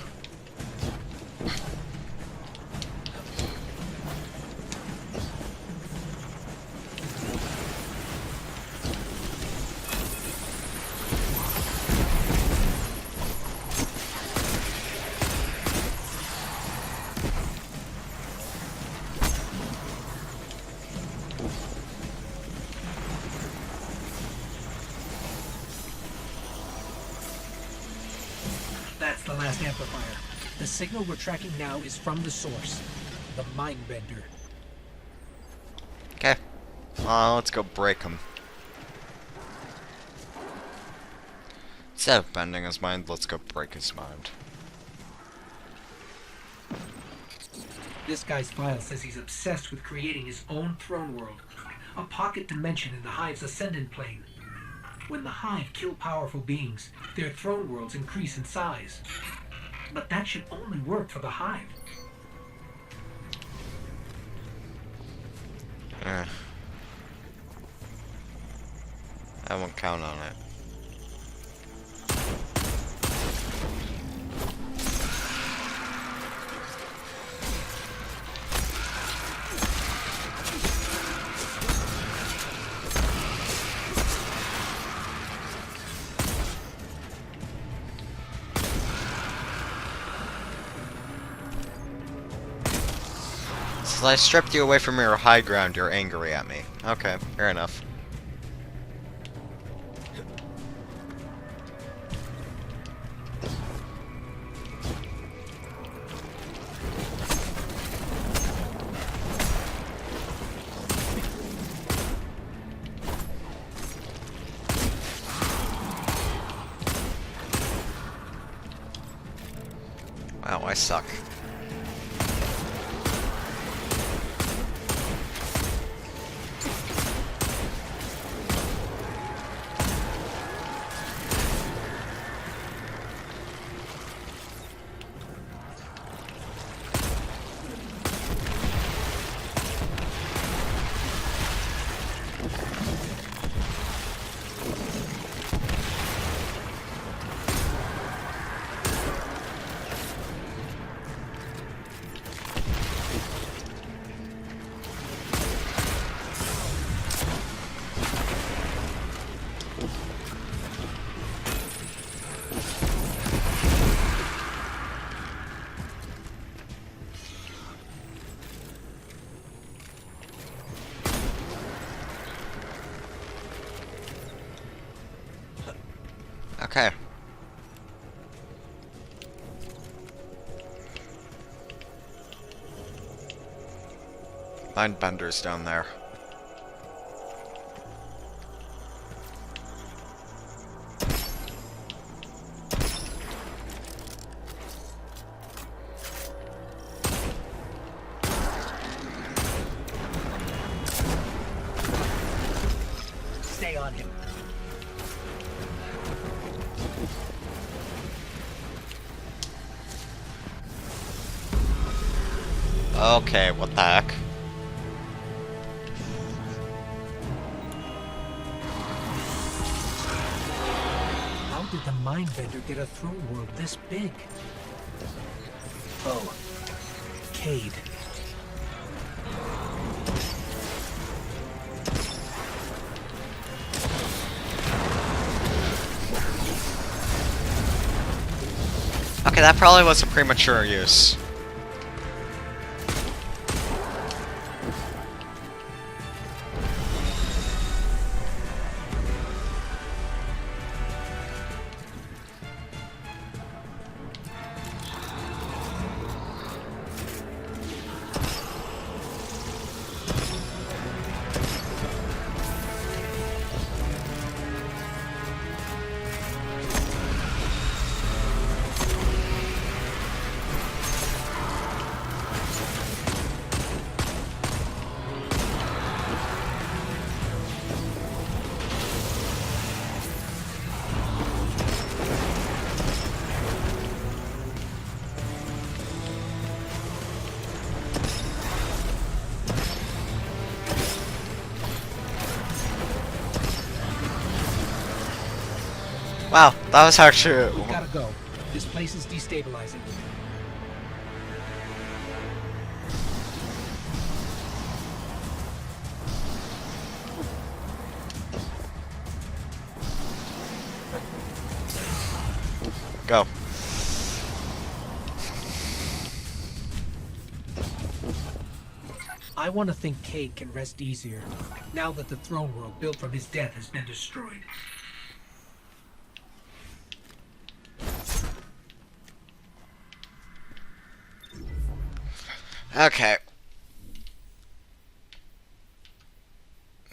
That's the last amplifier. The signal we're tracking now is from the source, the Mindbender. Okay. Let's go break him. Instead of bending his mind, let's go break his mind. This guy's file says he's obsessed with creating his own throne world, a pocket dimension in the Hive's ascendant plane. When the Hive kill powerful beings, their throne worlds increase in size. But that should only work for the Hive. I won't count on it. Since I stripped you away from your high ground, you're angry at me. Okay, fair enough. Wow, I suck. Okay. Mindbender's down there. Stay on him. Okay, what the heck? How did the Mindbender get a throne world this big? Oh, Cade. Okay, that probably was a premature use. Wow, that was actually... We gotta go. This place is destabilizing. Go. I want to think Cade can rest easier, now that the throne world built from his death has been destroyed. Okay.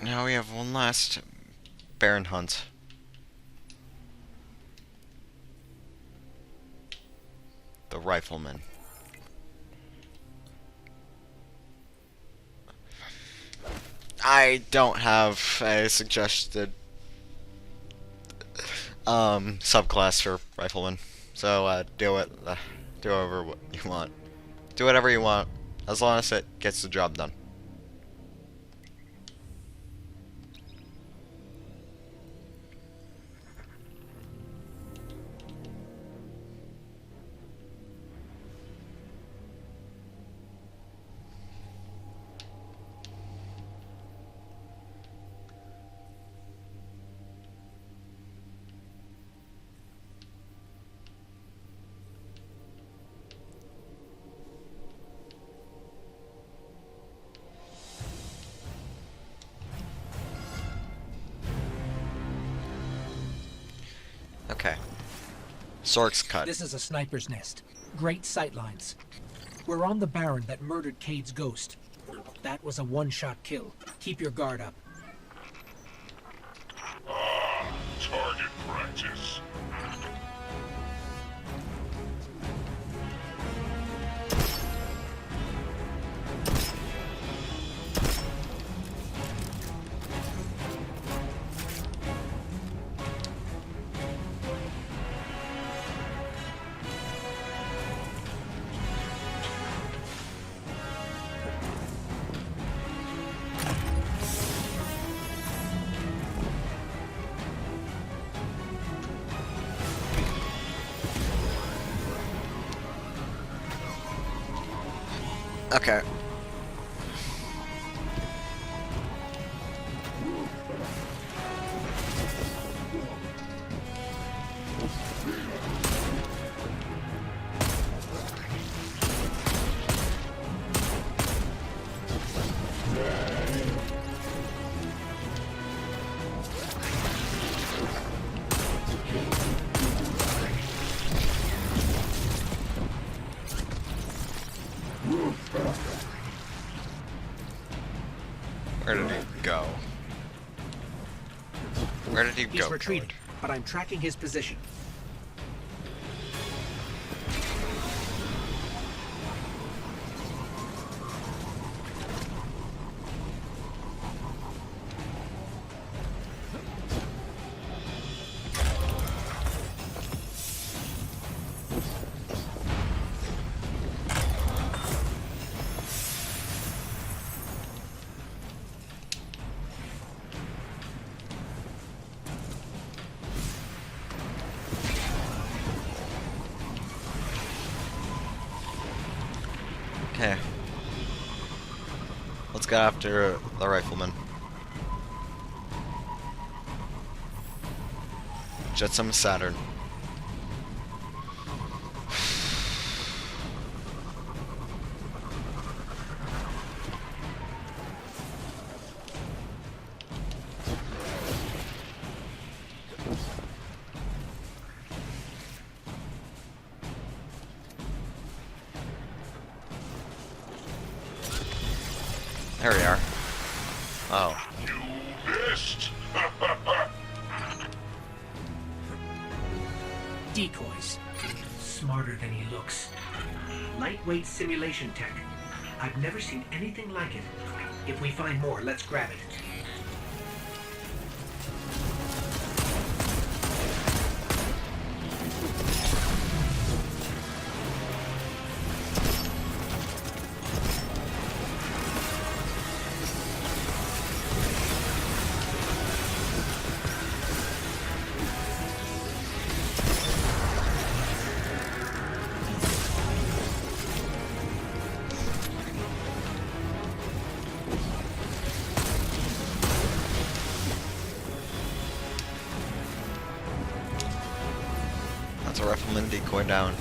Now we have one last Baron hunt. The rifleman. I don't have a suggested subclass for rifleman, so do it. Do whatever you want. Do whatever you want, as long as it gets the job done. Okay. Sork's cut. This is a sniper's nest. Great sightlines. We're on the Baron that murdered Cade's ghost. That was a one-shot kill. Keep your guard up. Target practice. Okay. Where did he go? Where did he go? He's retreating, Lord? but I'm tracking his position. Okay. Let's get after the rifleman. Jetsam Saturn. There we are. Oh. You missed. Decoys. Smarter than he looks. Lightweight simulation tech. I've never seen anything like it. If we find more, let's grab it. That's a rifleman decoy down.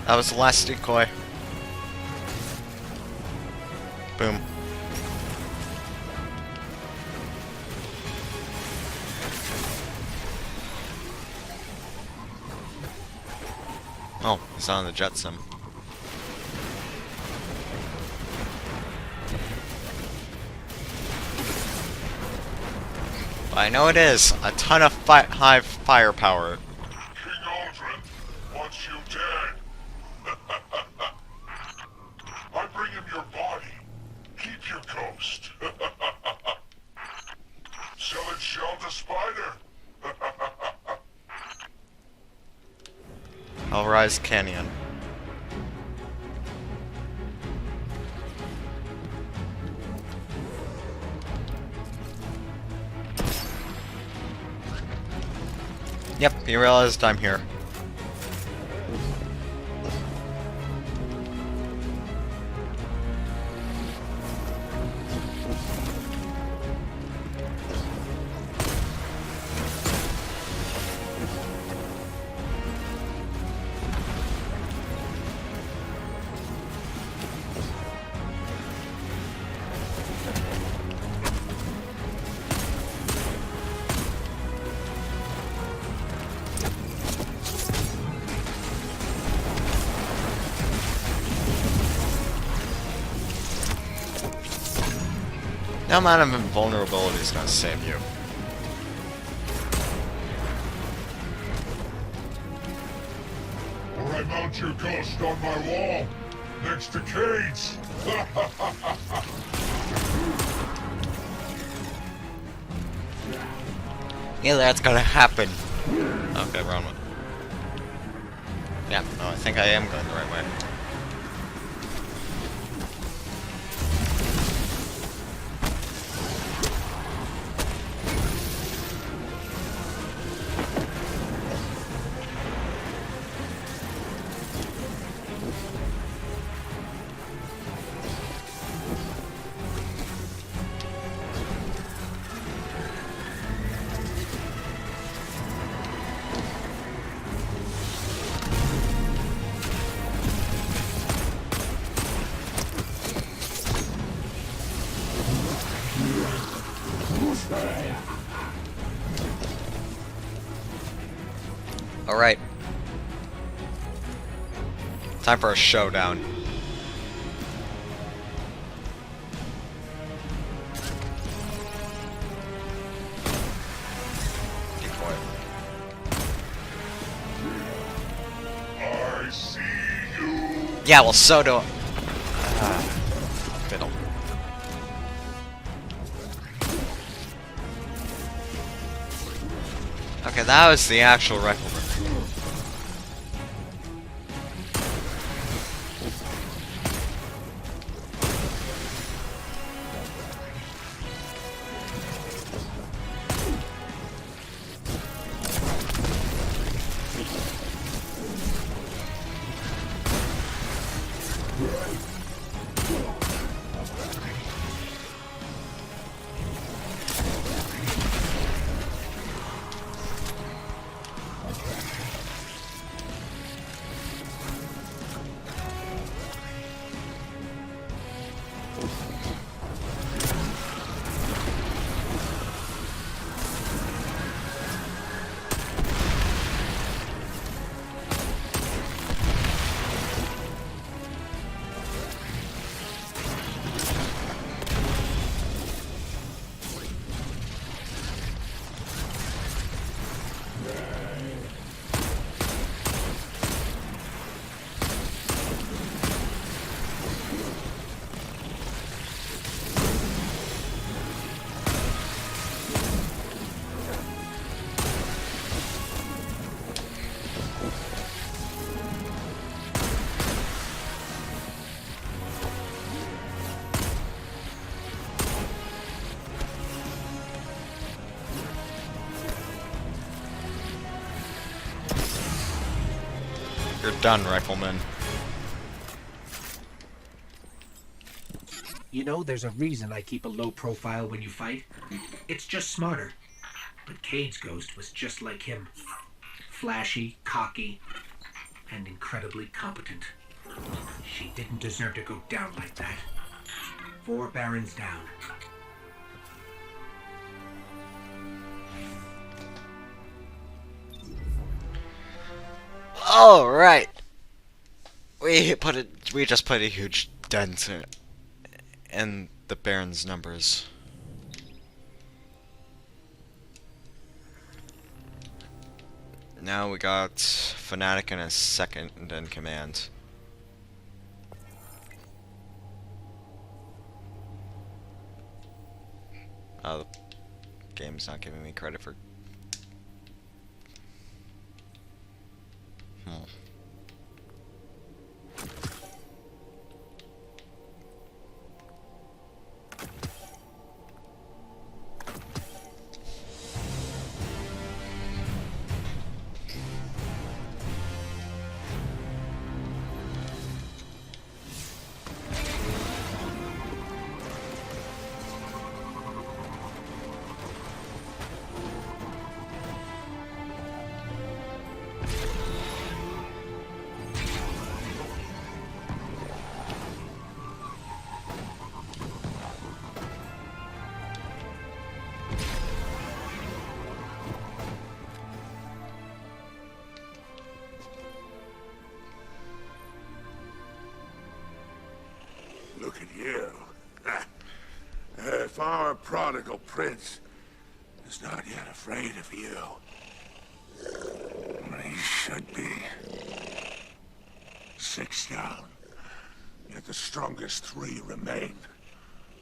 That was the last decoy. Boom. Oh, it's on the jet sim. I know it is. A ton of high firepower. King Aldrin wants you dead. I bring him your body. Keep your ghost. Sell it shell to Spider. Hellrise Canyon. Yep, you realized I'm here. No amount of invulnerability is gonna save you. Or I mount your ghost on my wall, next to Cade's. Yeah, that's gonna happen. Okay, wrong one. Yeah, no, I think I am going the right way. Alright. Time for a showdown. Decoy. I see you. Yeah, well, so do fiddle. Okay, that was the actual rifleman. You're done, Rifleman. You know, there's a reason I keep a low profile when you fight. It's just smarter. But Cade's ghost was just like him. Flashy, cocky, and incredibly competent. She didn't deserve to go down like that. 4 barons down. All right. We just put a huge dent in the Baron's numbers. Now we got Fanatic and a second in command. The game's not giving me credit for. Look at you. If our prodigal prince is not yet afraid of you, he should be. 6 down, yet the strongest 3 remain.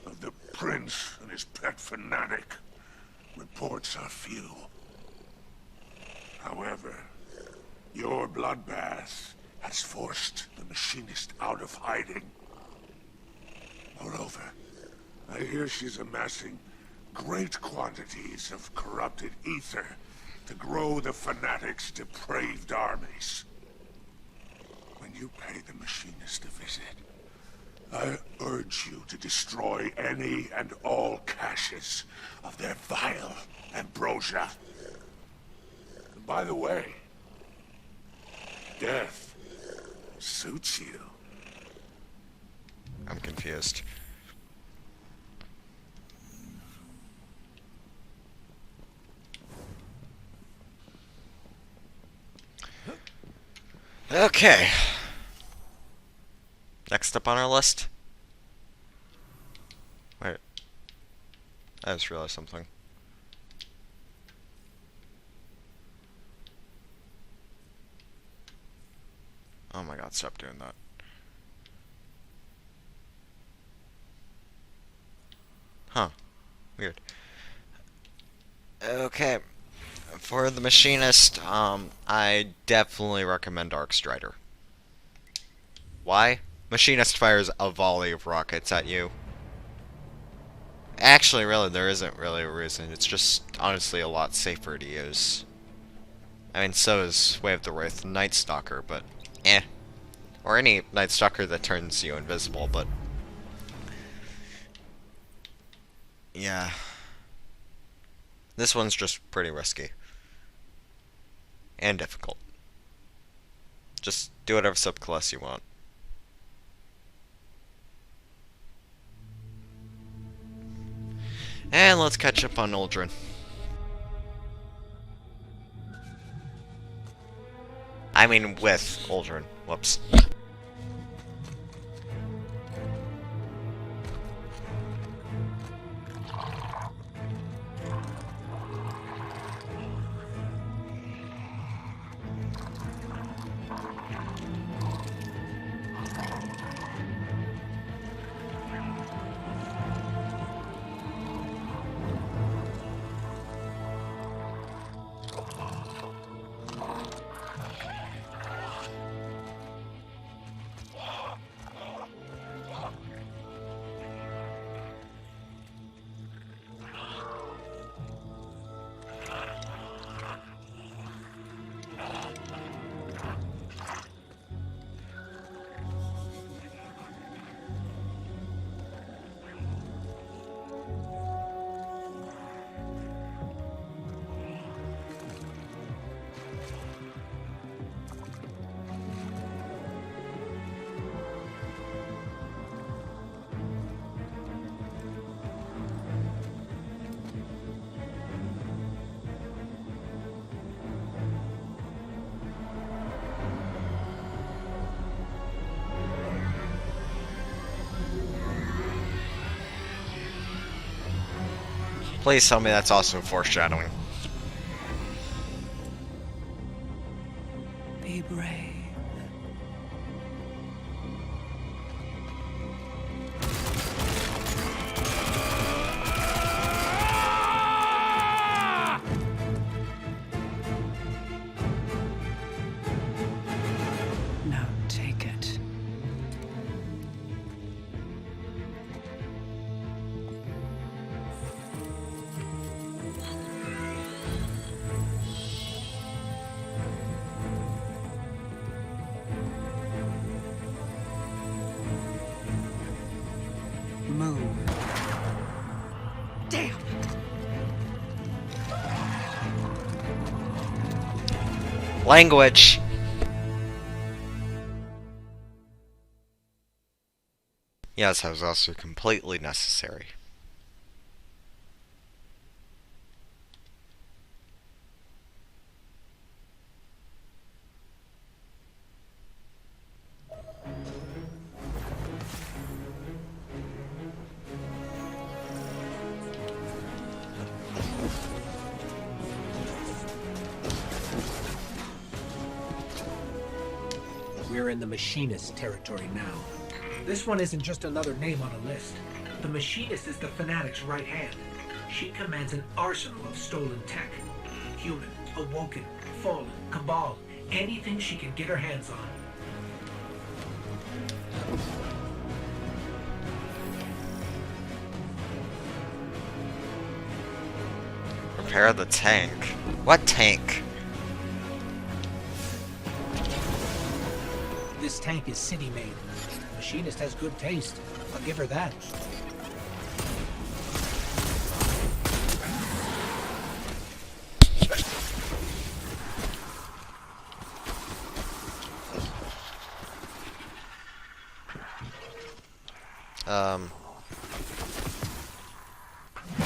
Of the prince and his pet fanatic, reports are few. However, your bloodbath has forced the machinist out of hiding. Moreover, I hear she's amassing great quantities of corrupted ether to grow the fanatic's depraved armies. When you pay the machinist a visit, I urge you to destroy any and all caches of their vile ambrosia. And by the way, death suits you. I'm confused. Okay. Next up on our list. Wait. I just realized something. Oh my god, stop doing that. Huh. Weird. Okay. For the machinist, I definitely recommend Arc Strider. Why? Machinist fires a volley of rockets at you. Actually, really, there isn't really a reason. It's just, honestly, a lot safer to use. I mean, so is Way of the Wraith Night Stalker, but eh. Or any Night Stalker that turns you invisible, but yeah. This one's just pretty risky. And difficult. Just do whatever subclass you want. And let's catch up on Uldren. I mean with Uldren. Whoops. Please tell me that's also foreshadowing. Be brave. Now take it. Move. Damn! Language! Yes, that was also completely necessary. We're in the Machinist territory now. This one isn't just another name on a list. The Machinist is the Fanatic's right hand. She commands an arsenal of stolen tech. Human, Awoken, Fallen, Cabal, anything she can get her hands on. Repair the tank. What tank? This tank is city-made. Machinist has good taste. I'll give her that.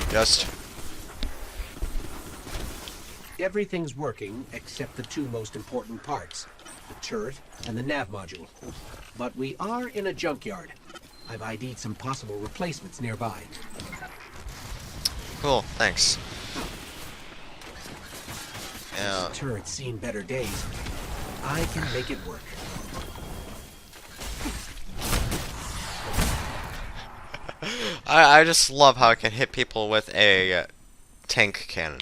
Just Everything's working except the two most important parts, the turret and the nav module. But we are in a junkyard. I've ID'd some possible replacements nearby. cool, thanks. Yeah. This turret's seen better days. I can make it work. I just love how I can hit people with a tank cannon.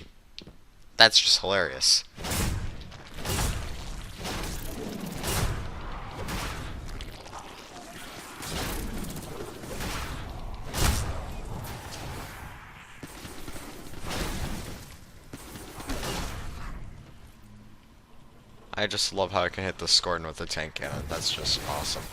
That's just hilarious. I just love how I can hit the Scorn with the tank cannon. That's just awesome.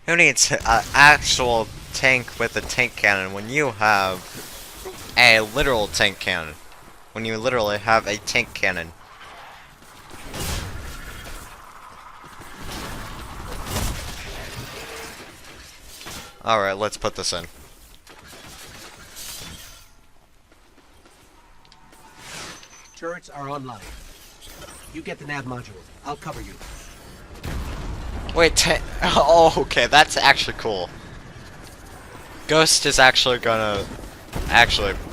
Who needs an actual tank with a tank cannon when you have a literal tank cannon? When you literally have a tank cannon. Alright, let's put this in. Turrets are online. You get the nav module. I'll cover you. Wait, oh, okay, that's actually cool. Ghost is actually gonna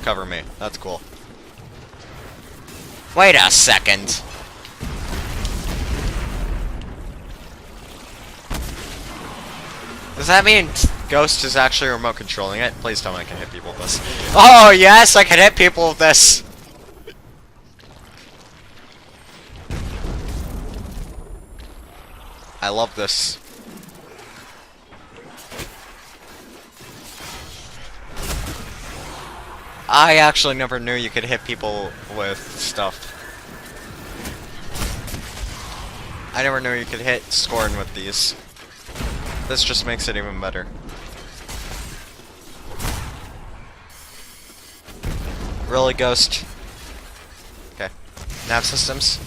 cover me. That's cool. Wait a second. Does that mean Ghost is actually remote controlling it? Please tell me I can hit people with this. Oh, yes, I can hit people with this. I love this. I actually never knew you could hit people with stuff. I never knew you could hit Scorn with these. This just makes it even better. Really, Ghost? Okay. Nav systems?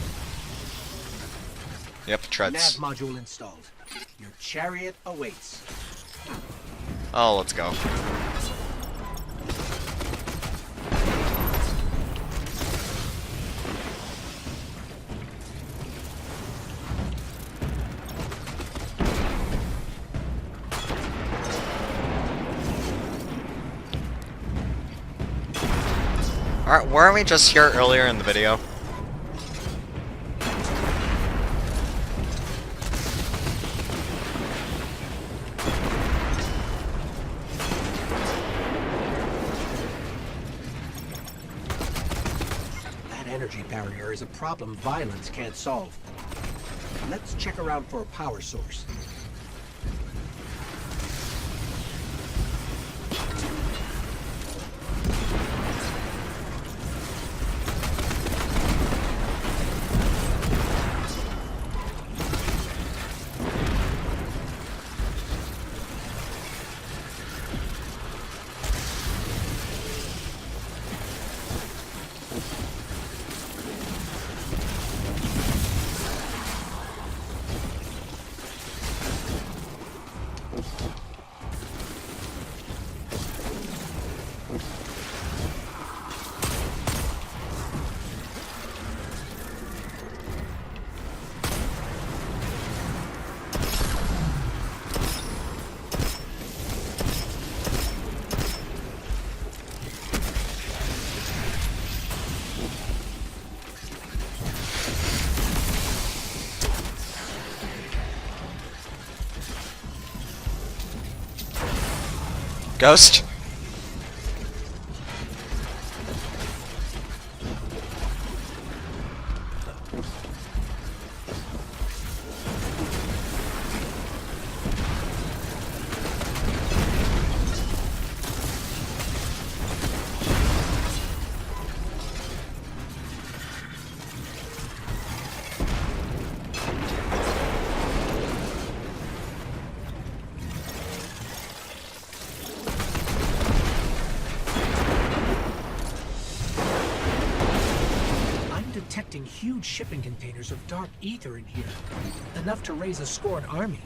Yep, treads. Nav module installed. Your chariot awaits. Oh, let's go. Weren't we just here earlier in the video? That energy barrier is a problem violence can't solve. Let's check around for a power source. Ghost? Detecting huge shipping containers of dark ether in here. Enough to raise a Scorn army.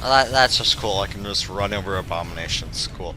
Well, that's just cool. I can just run over abominations. Cool.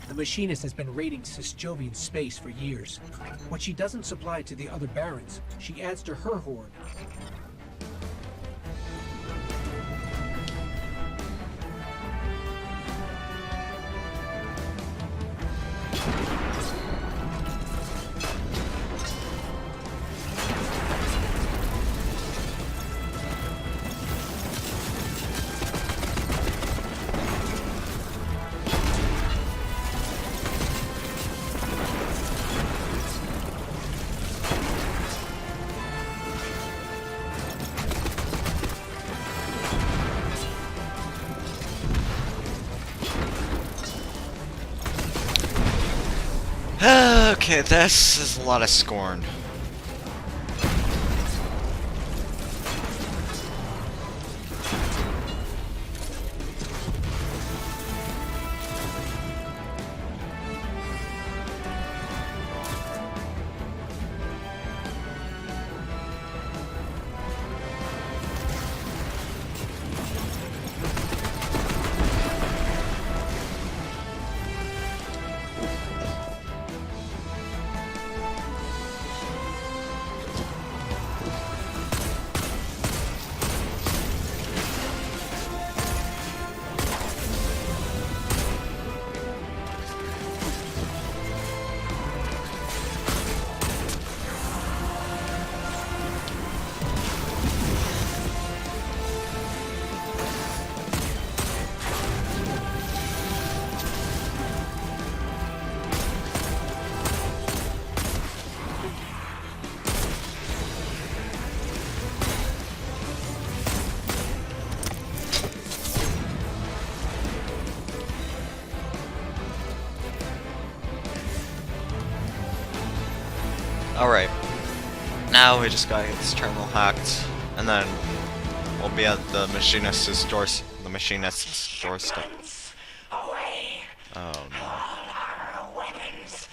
The machinist has been raiding Sysjovian space for years. What she doesn't supply to the other barons, she adds to her hoard. Okay, this is a lot of Scorn. Alright. Now we just gotta get this terminal hacked, and then we'll be at the machinist's doorstep. Away. Oh no. All our weapons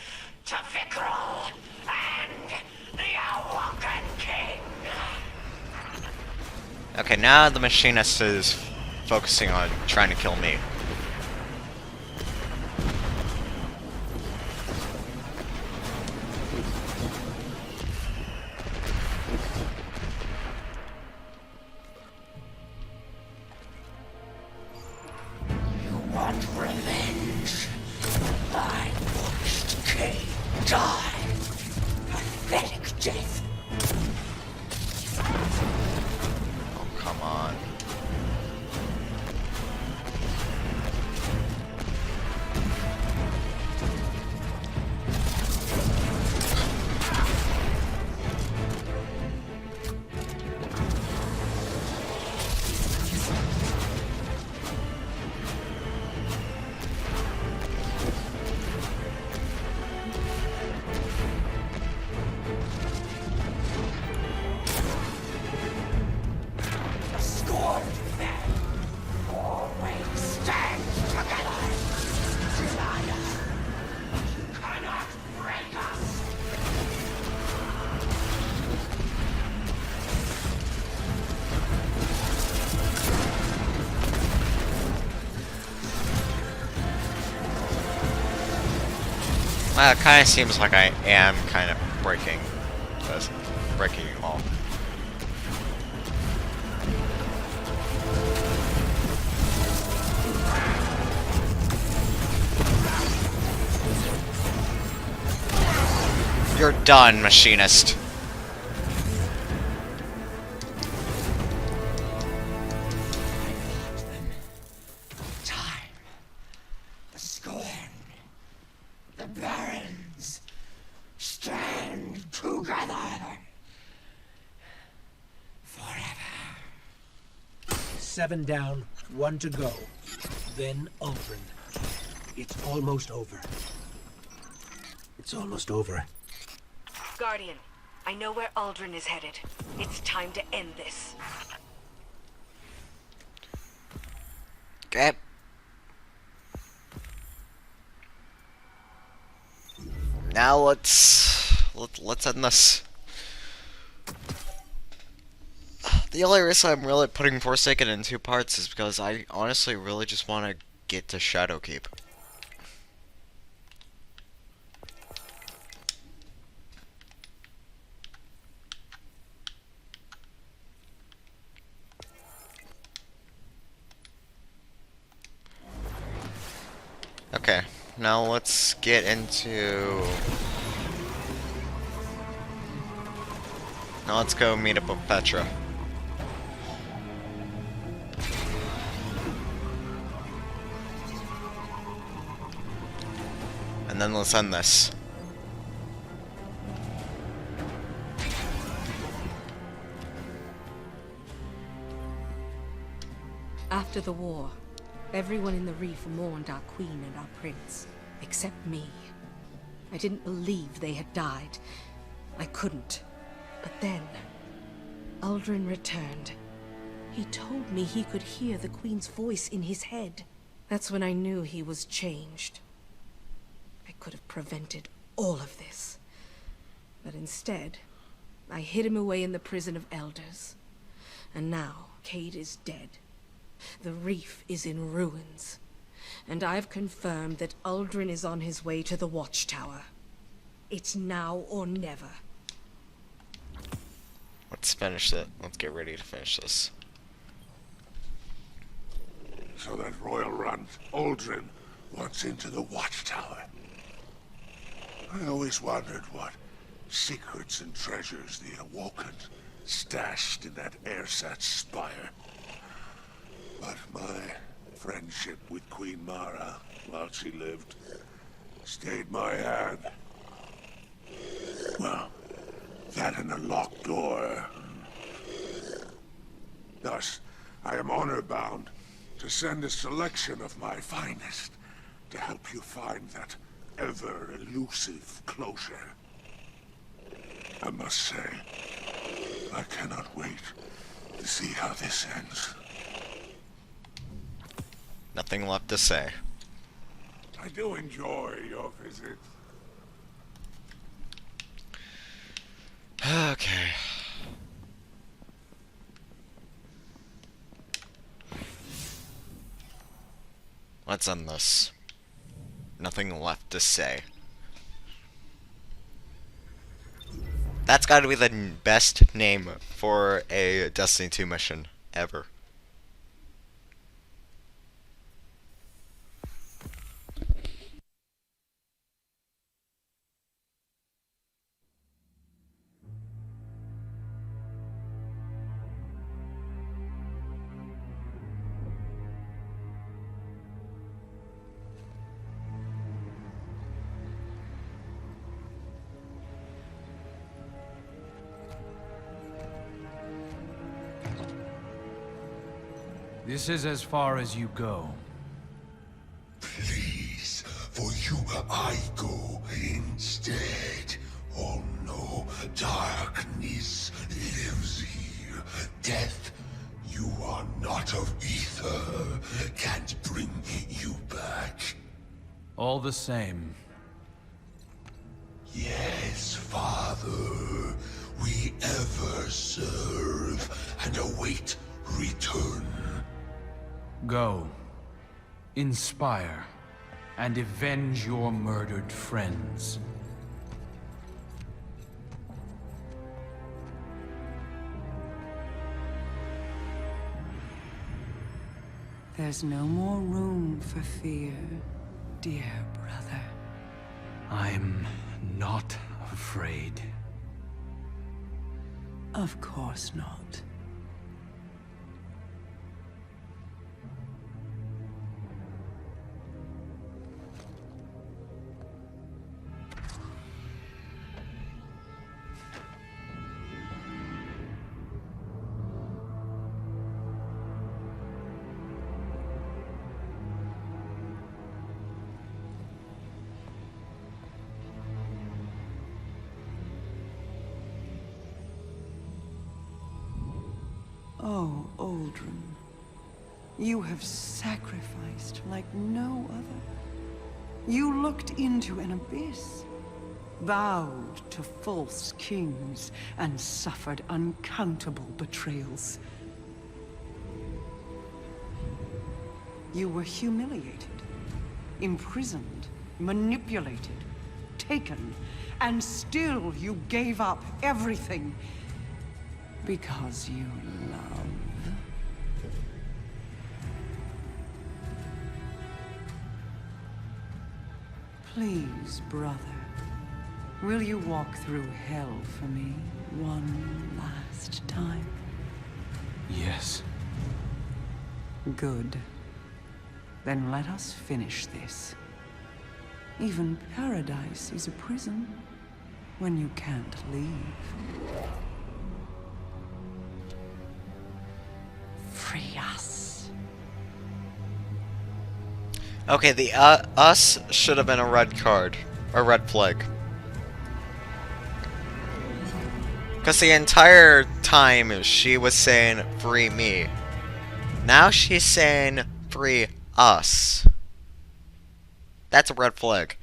to Vikral and the Awoken King. Okay, now the machinist is focusing on trying to kill me. Want revenge? I watched King die. Pathetic death. Oh, come on. The Scorn always stand together. Liar. You cannot break us. Well, it kind of seems like I am kind of breaking this, breaking you all. You're done, machinist. Time. The Scorn. The Barons. Stand together. Forever. 7 down, 1 to go. Then Aldrin. It's almost over. It's almost over. Guardian, I know where Aldrin is headed. It's time to end this. Okay. Now let's end this. The only reason I'm really putting Forsaken in 2 parts is because I honestly really just want to get to Shadowkeep. Okay, now let's get into... Now let's go meet up with Petra. And then let's end this. After the war, everyone in the reef mourned our queen and our prince, except me. I didn't believe they had died. I couldn't. But then, Uldren returned. He told me he could hear the Queen's voice in his head. That's when I knew he was changed. I could have prevented all of this. But instead, I hid him away in the prison of elders. And now, Cade is dead. The reef is in ruins. And I've confirmed that Uldren is on his way to the Watchtower. It's now or never. Let's finish it. Let's get ready to finish this. So that royal runt, Uldren, wants into the Watchtower. I always wondered what secrets and treasures the Awoken stashed in that airsat spire. But my friendship with Queen Mara, while she lived, stayed my hand. Well, that and a locked door. Thus, I am honor-bound to send a selection of my finest to help you find that ever-elusive closure. I must say, I cannot wait to see how this ends. Nothing left to say. I do enjoy your visit. Okay. Let's end this. Nothing left to say. That's gotta be the best name for a Destiny 2 mission ever. This is as far as you go. Please, for you I go instead. Oh no, darkness lives here. Death, you are not of ether. Can't bring you back. All the same. Yes, Father. We ever serve and await return. Go. Inspire. And avenge your murdered friends. There's no more room for fear, dear brother. I'm not afraid. Of course not. Oh, Uldren, you have sacrificed like no other. You looked into an abyss, bowed to false kings, and suffered uncountable betrayals. You were humiliated, imprisoned, manipulated, taken, and still you gave up everything. Because you love. Please, brother, will you walk through hell for me one last time? Yes. Good. Then let us finish this. Even paradise is a prison when you can't leave. Free us. Okay, the us should have been a red card. a red flag. Because the entire time she was saying, free me. Now she's saying, free us. That's a red flag.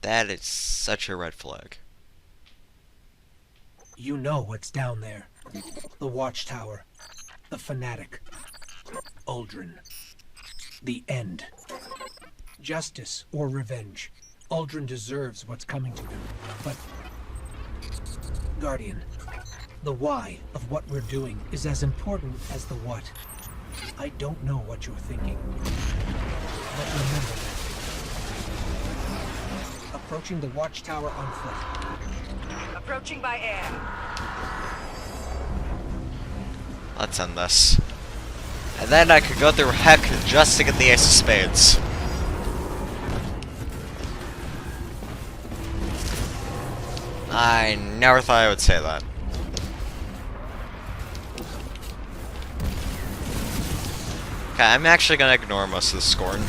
That is such a red flag. You know what's down there. The Watchtower. The Fanatic. Uldren. The end. Justice or revenge. Uldren deserves what's coming to him. But... Guardian, the why of what we're doing is as important as the what. I don't know what you're thinking. But remember that. Approaching the Watchtower on foot. Approaching by air. Let's end this. And then I could go through heck just to get the Ace of Spades. I never thought I would say that. Okay, I'm actually gonna ignore most of the Scorn.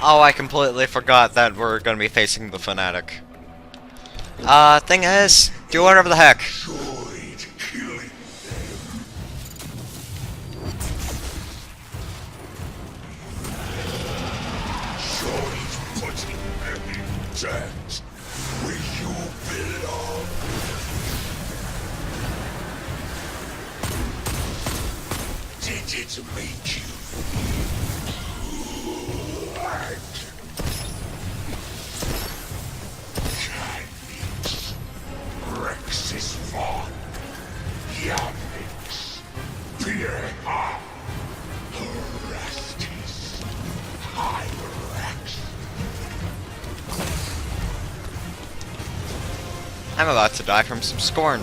Oh, I completely forgot that we're gonna be facing the Fanatic. Thing is, do whatever the heck. Enjoyed killing them. Enjoyed putting them in dirt where you belong. Did it make you Chinese, Rexis Vaughn, Yamix, Pierha, Orestes, Hyrex. I'm about to die from some Scorn.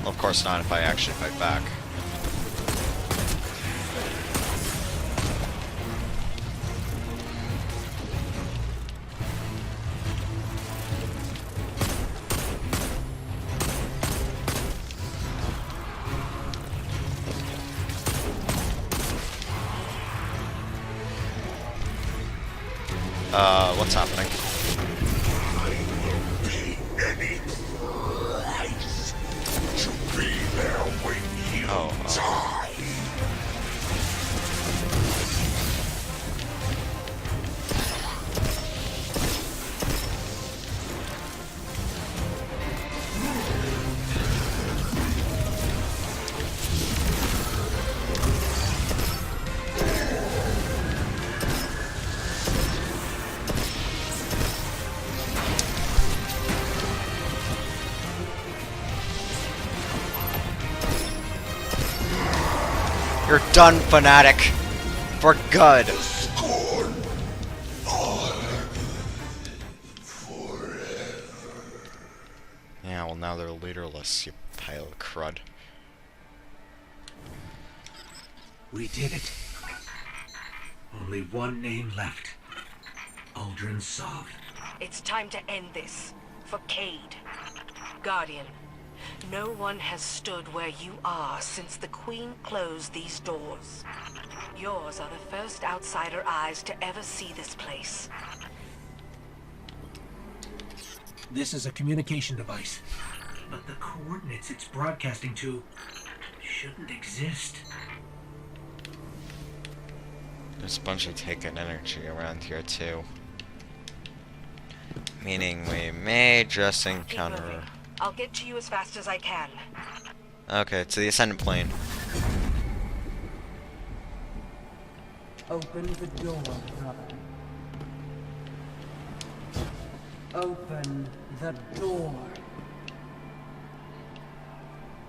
Of course not if I actually fight back. What's happening? I will pay any price to be there when you die. You're done, Fanatic. For good. Scorn on forever. Yeah, well now they're leaderless, you pile of crud. We did it. Only one name left. Uldren Sov. It's time to end this. For Cade. Guardian, no one has stood where you are since the Queen closed these doors. Yours are the first outsider eyes to ever see this place. This is a communication device. But the coordinates it's broadcasting to shouldn't exist. There's a bunch of taken energy around here too. Meaning we may just Keep encounter... moving. I'll get to you as fast as I can. Okay, to the Ascendant Plane. Open the door, brother. Open the door.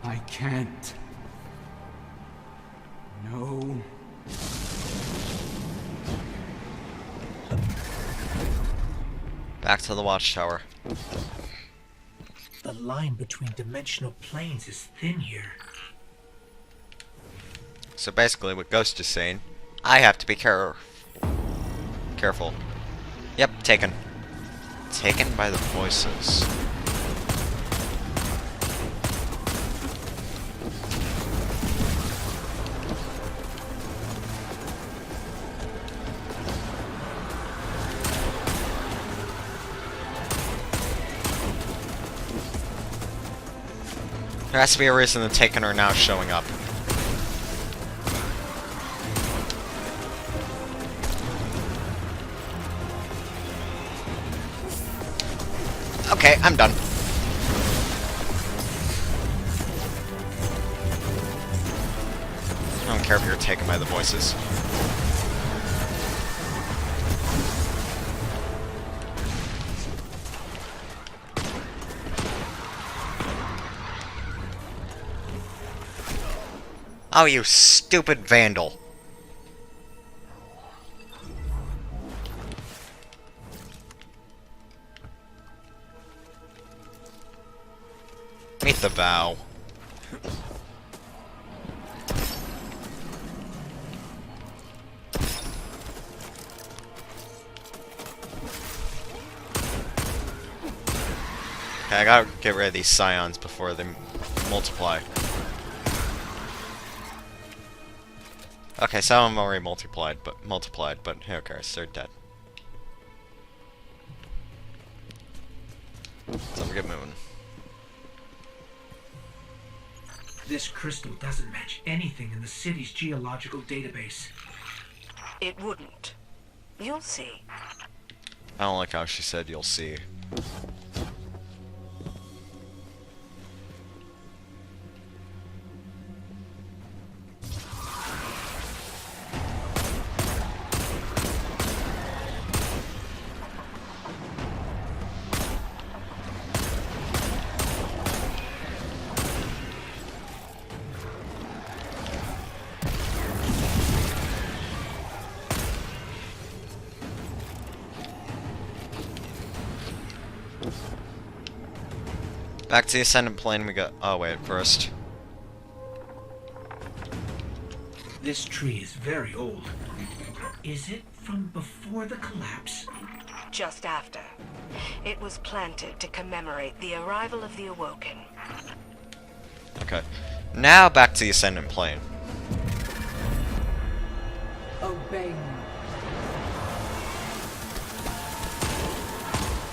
I can't. No. Back to the watchtower. The line between dimensional planes is thin here. So basically, what Ghost is saying, I have to be careful. Yep, taken. Taken by the voices. There has to be a reason the Taken are now showing up. Okay, I'm done. I don't care if you're taken by the voices. Oh, you stupid vandal. Meet the vow. Okay, I gotta get rid of these scions before they multiply. Okay, some of them already multiplied, but who cares? They're dead. So we get moving. This crystal doesn't match anything in the city's geological database. It wouldn't. You'll see. I don't like how she said you'll see. Back to the Ascendant Plane we got. Oh wait, first. This tree is very old. Is it from before the collapse? Just after. It was planted to commemorate the arrival of the Awoken. Okay. Now back to the Ascendant Plane. Oh, Bane.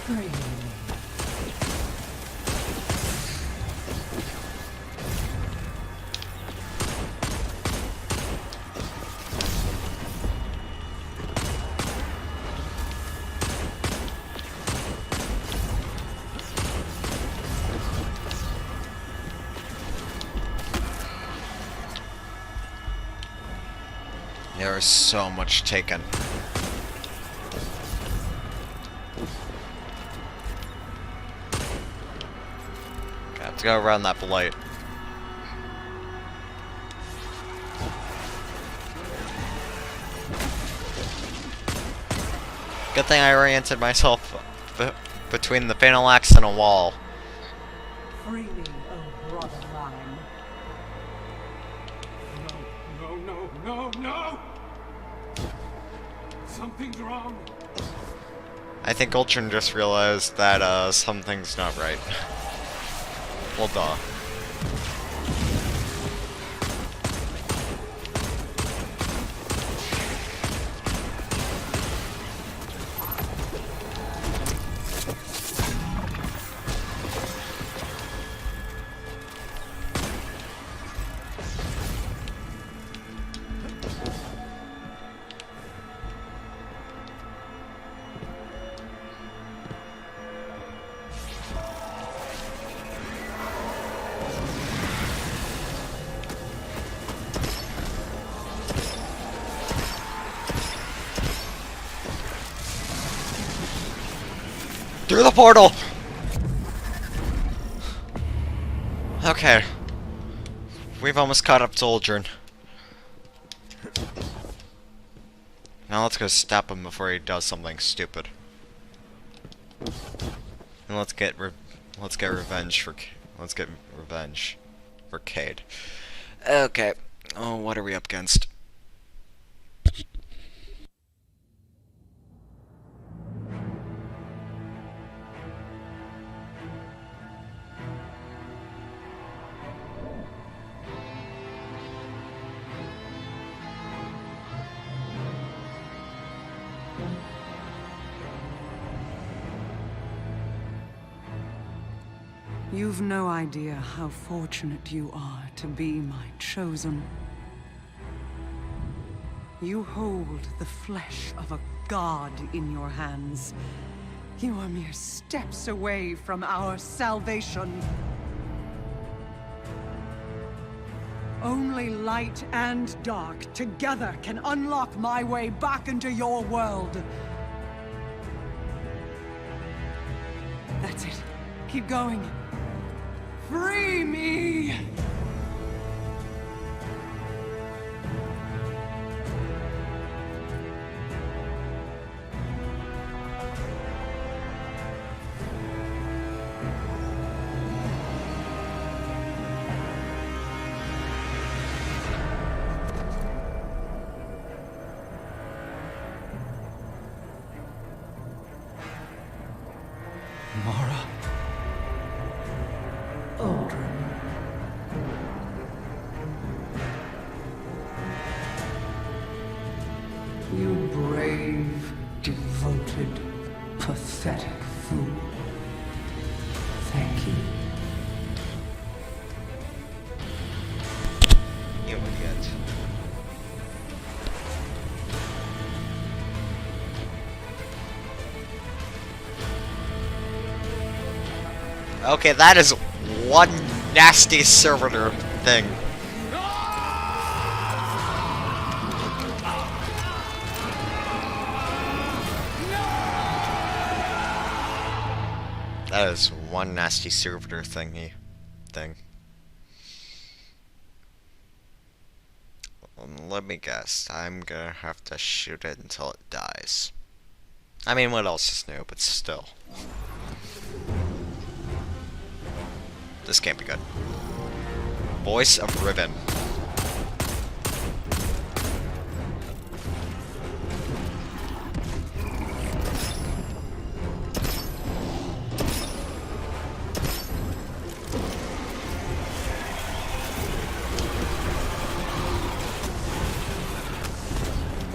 Free me. There is so much taken. Okay, I have to go around that blight. Good thing I oriented myself between the Fatal Axe and a wall. Free me, oh brother mine. No, no, no, no, no! Something's wrong. I think Ultron just realized that something's not right. Well, duh. Through the portal! Okay. We've almost caught up to Uldren. Now let's go stop him before he does something stupid. And let's get revenge for Cade. Okay. Oh, what are we up against? You've no idea how fortunate you are to be my chosen. You hold the flesh of a god in your hands. You are mere steps away from our salvation. Only light and dark together can unlock my way back into your world. That's it. Keep going. Free me! Mara. You brave, devoted, pathetic fool. Thank you. You idiot. Okay, that is one nasty servitor thing. That is one nasty servitor thing. Let me guess. I'm gonna have to shoot it until it dies. I mean, what else is new, but still. This can't be good. Voice of Ribbon.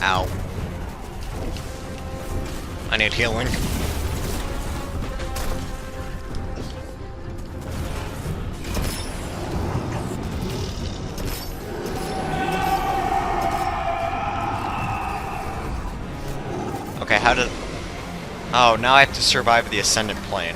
Ow. I need healing. Okay, how did... Oh, now I have to survive the Ascendant Plane.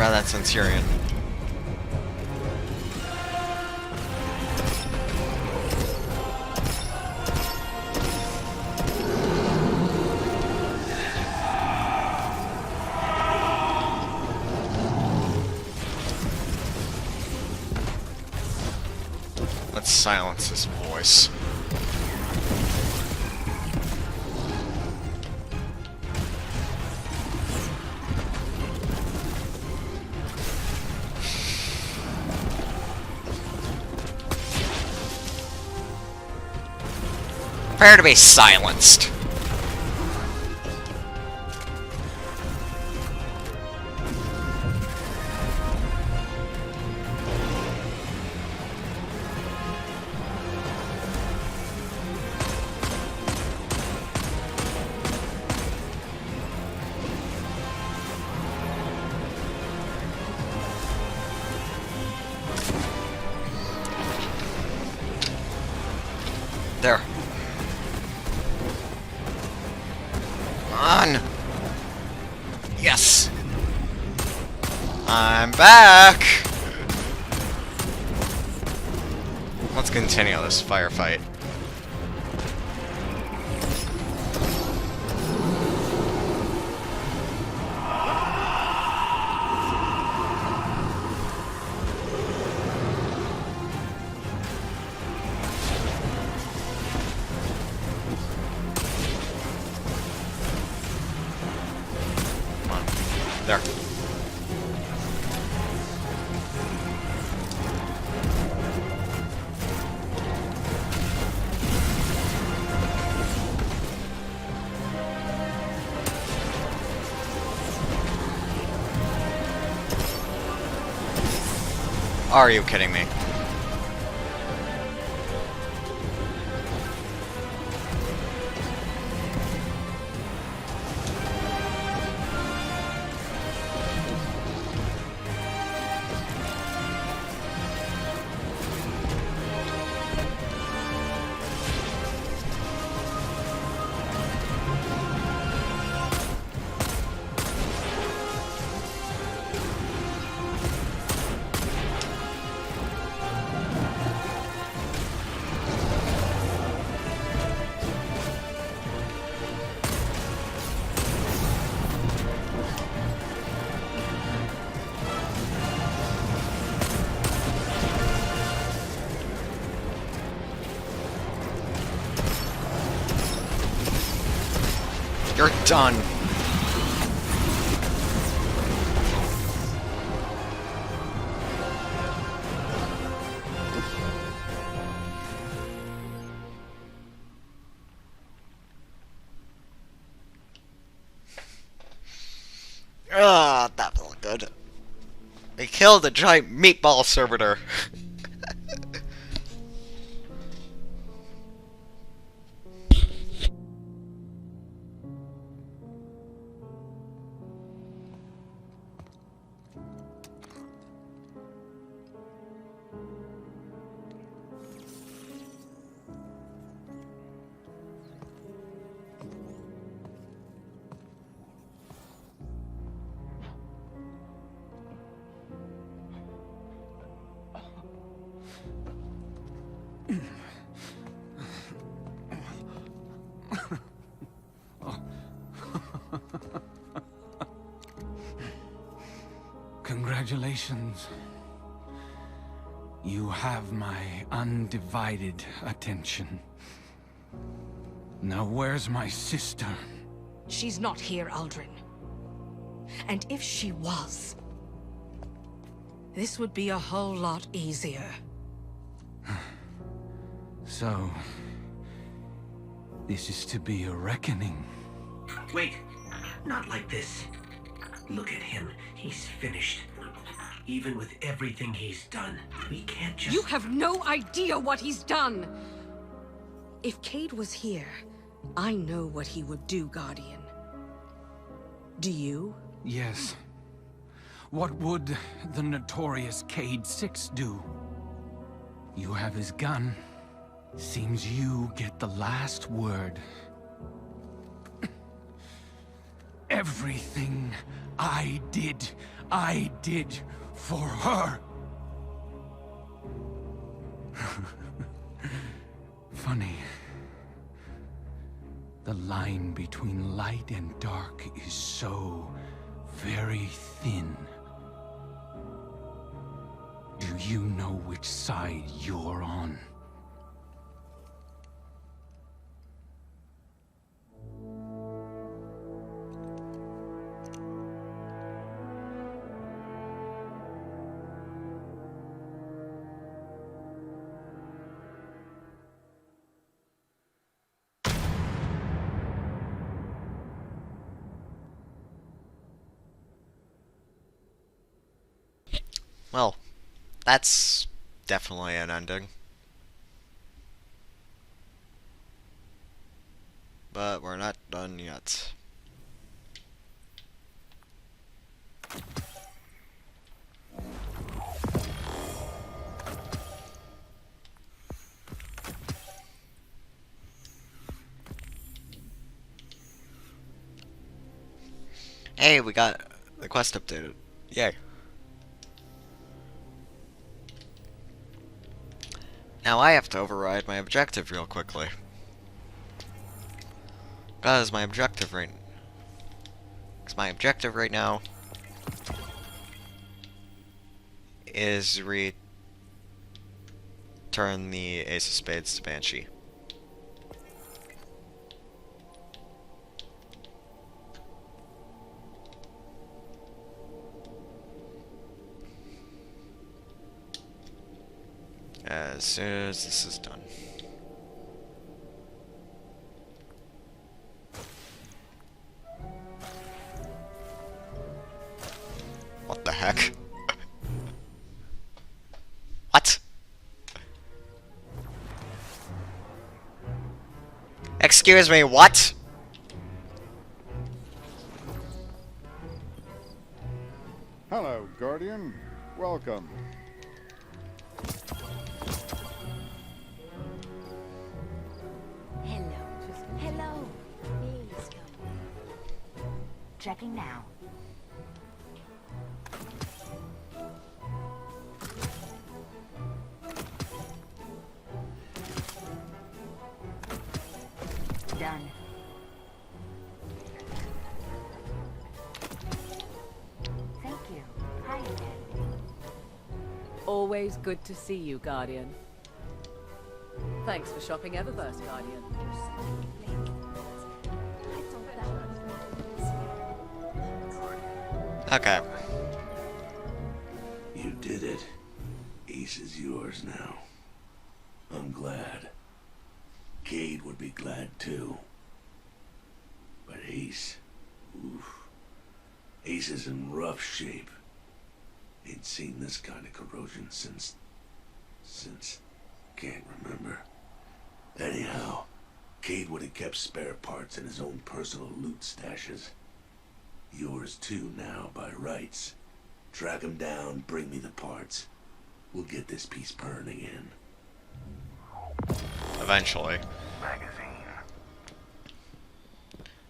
Grab that Centurion. Let's silence this voice. Prepare to be silenced. There. Come on! Yes! I'm back! Let's continue this firefight. Come on. There. Are you kidding me? You're done. Ah, that felt good. They killed a giant meatball servitor. Congratulations. You have my undivided attention. Now where's my sister? She's not here, Aldrin. And if she was, this would be a whole lot easier. So, this is to be a reckoning. Wait, not like this. Look at him. He's finished. Even with everything he's done, we can't just... You have no idea what he's done! If Cade was here, I know what he would do, Guardian. Do you? Yes. What would the notorious Cade 6 do? You have his gun. Seems you get the last word. Everything I did for her. Funny. The line between light and dark is so very thin. Do you know which side you're on? Well, that's definitely an ending. But we're not done yet. Hey, we got the quest updated. Yay. Now I have to override my objective real quickly. Because my objective right now is return the Ace of Spades to Banshee. As soon as this is done. What the heck? What? Excuse me, what? Hello, Guardian. Welcome. Hello. Hello. Please come. Checking now. Done. Thank you. Hi again. Always good to see you, Guardian. Thanks for shopping Eververse, Guardian. Okay. You did it. Ace is yours now. I'm glad. Cade would be glad too. But Ace... oof. Ace is in rough shape. Ain't seen this kind of corrosion since... can't remember. Anyhow, Cade would have kept spare parts in his own personal loot stashes. Yours too now, by rights. Track him down, bring me the parts. We'll get this piece burning in. Eventually.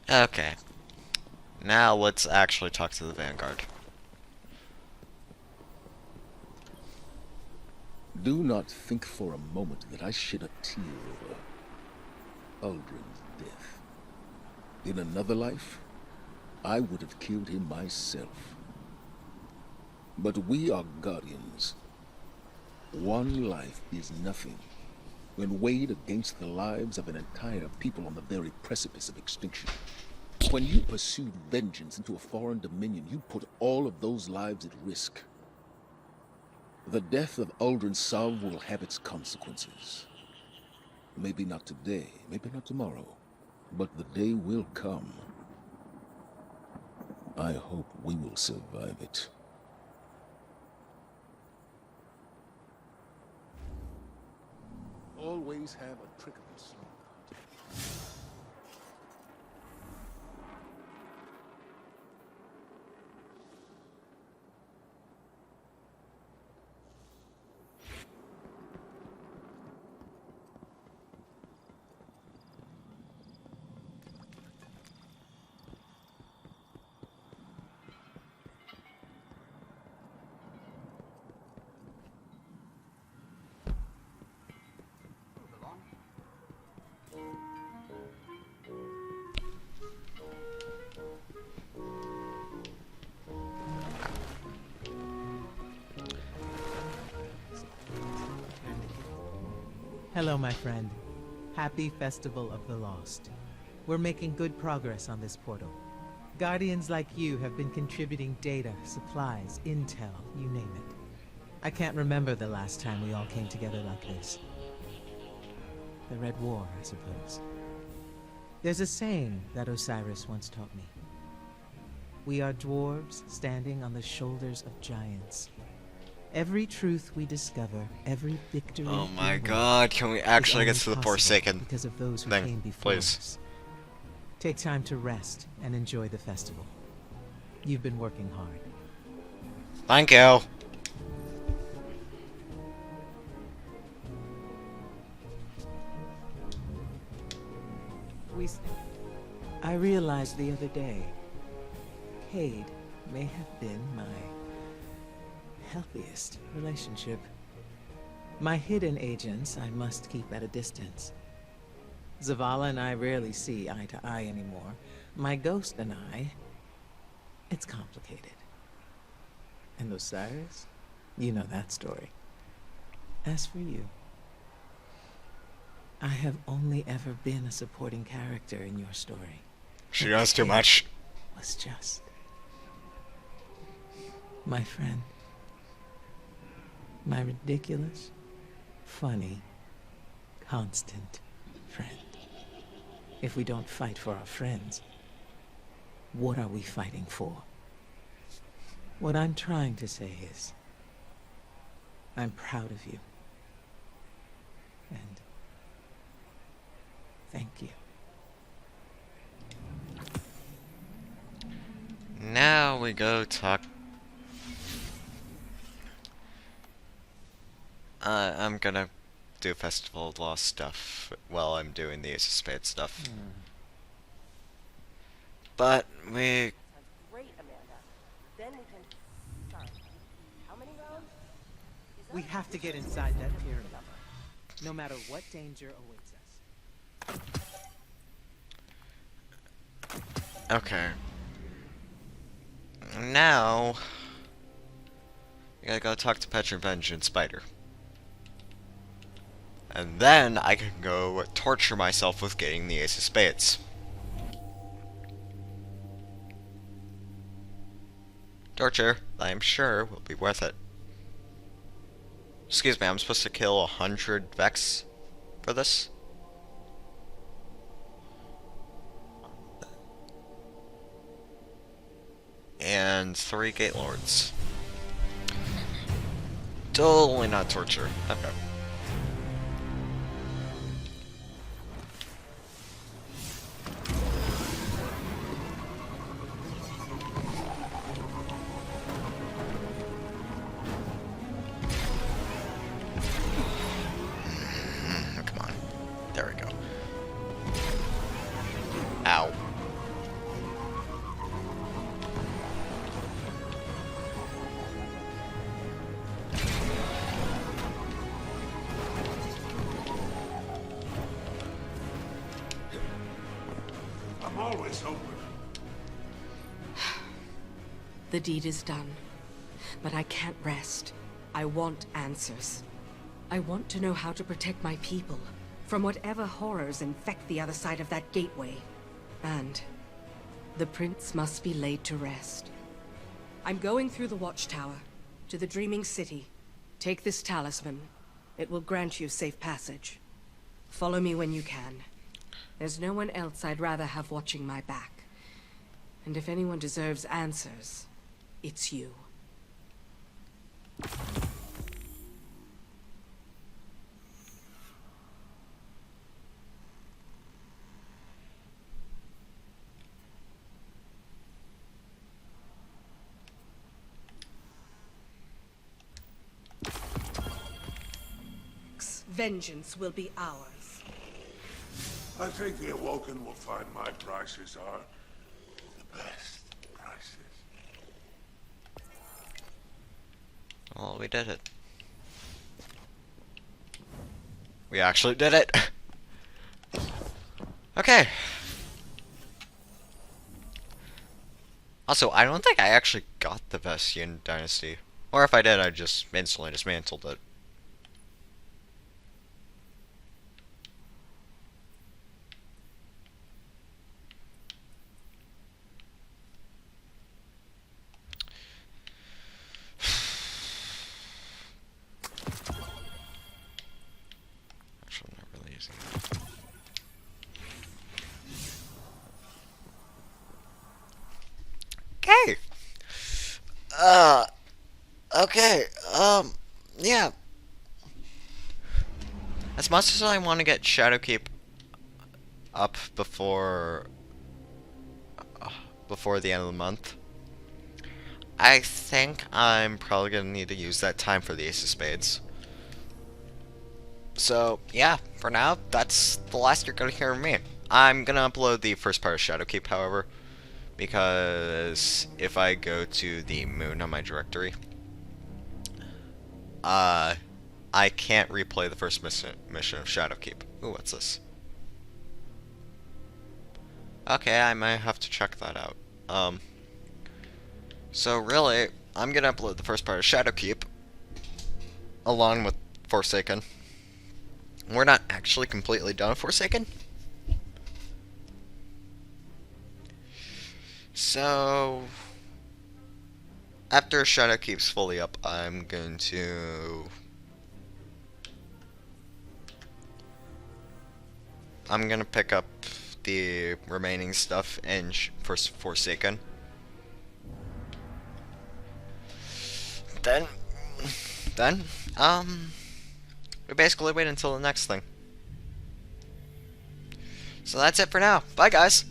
Okay. Now let's actually talk to the Vanguard. Do not think for a moment that I shed a tear over Uldren's death. In another life, I would have killed him myself. But we are Guardians. One life is nothing when weighed against the lives of an entire people on the very precipice of extinction. When you pursued vengeance into a foreign dominion, you put all of those lives at risk. The death of Uldren Sov will have its consequences. Maybe not today, maybe not tomorrow, but the day will come. I hope we will survive it. Always have a trick of the sleeve. Hello, my friend. Happy Festival of the Lost. We're making good progress on this portal. Guardians like you have been contributing data, supplies, intel, you name it. I can't remember the last time we all came together like this. The Red War, I suppose. There's a saying that Osiris once taught me. We are dwarves standing on the shoulders of giants. Every truth we discover, every victory. Oh my god, can we actually get to the Forsaken because of those who thing, came before please? us. Take time to rest and enjoy the festival. You've been working hard. Thank you. I realized the other day, Cade may have been my healthiest relationship. My hidden agents I must keep at a distance. Zavala and I rarely see eye to eye anymore. My ghost and I, it's complicated. And Osiris, you know that story. As for you, I have only ever been a supporting character in your story. She does too much. Was just my friend. My ridiculous, funny, constant friend. If we don't fight for our friends, what are we fighting for? What I'm trying to say is, I'm proud of you. And thank you. Now we go talk. I'm gonna do Festival of Lost stuff while I'm doing the Ace of Spades stuff. But we... Great, Amanda. Then we can... Sorry. How many rounds? We have to get inside that pyramid, no matter what danger awaits us. Okay. Now... I gotta go talk to Petra, Vengeance, and Spider. And then I can go torture myself with getting the Ace of Spades. Torture, I'm sure, will be worth it. Excuse me, I'm supposed to kill 100 Vex for this? And 3 Gate Lords. Totally not torture. Okay. Come on. There we go. Ow. I'm always open. The deed is done, but I can't rest. I want answers. I want to know how to protect my people from whatever horrors infect the other side of that gateway. And the prince must be laid to rest. I'm going through the watchtower to the Dreaming City. Take this talisman. It will grant you safe passage. Follow me when you can. There's no one else I'd rather have watching my back. And if anyone deserves answers, it's you. Vengeance will be ours. I think the Awoken will find my prices are the best prices. Well, we did it. We actually did it. Okay. Also, I don't think I actually got the Vestian Dynasty. Or if I did, I just instantly dismantled it. Actually, I'm not really using it. Okay. Okay. Yeah. As much as I want to get Shadowkeep up before the end of the month, I think I'm probably gonna need to use that time for the Ace of Spades. So yeah, for now, that's the last you're gonna hear of me. I'm gonna upload the first part of Shadowkeep, however, because if I go to the moon on my directory, I can't replay the first mission of Shadowkeep. Ooh, what's this? Okay, I might have to check that out. So really, I'm gonna upload the first part of Shadowkeep, along with Forsaken. We're not actually completely done with Forsaken. So, after Shadowkeep's fully up, I'm going to... pick up the remaining stuff in Forsaken. Then, we basically wait until the next thing. So that's it for now. Bye, guys!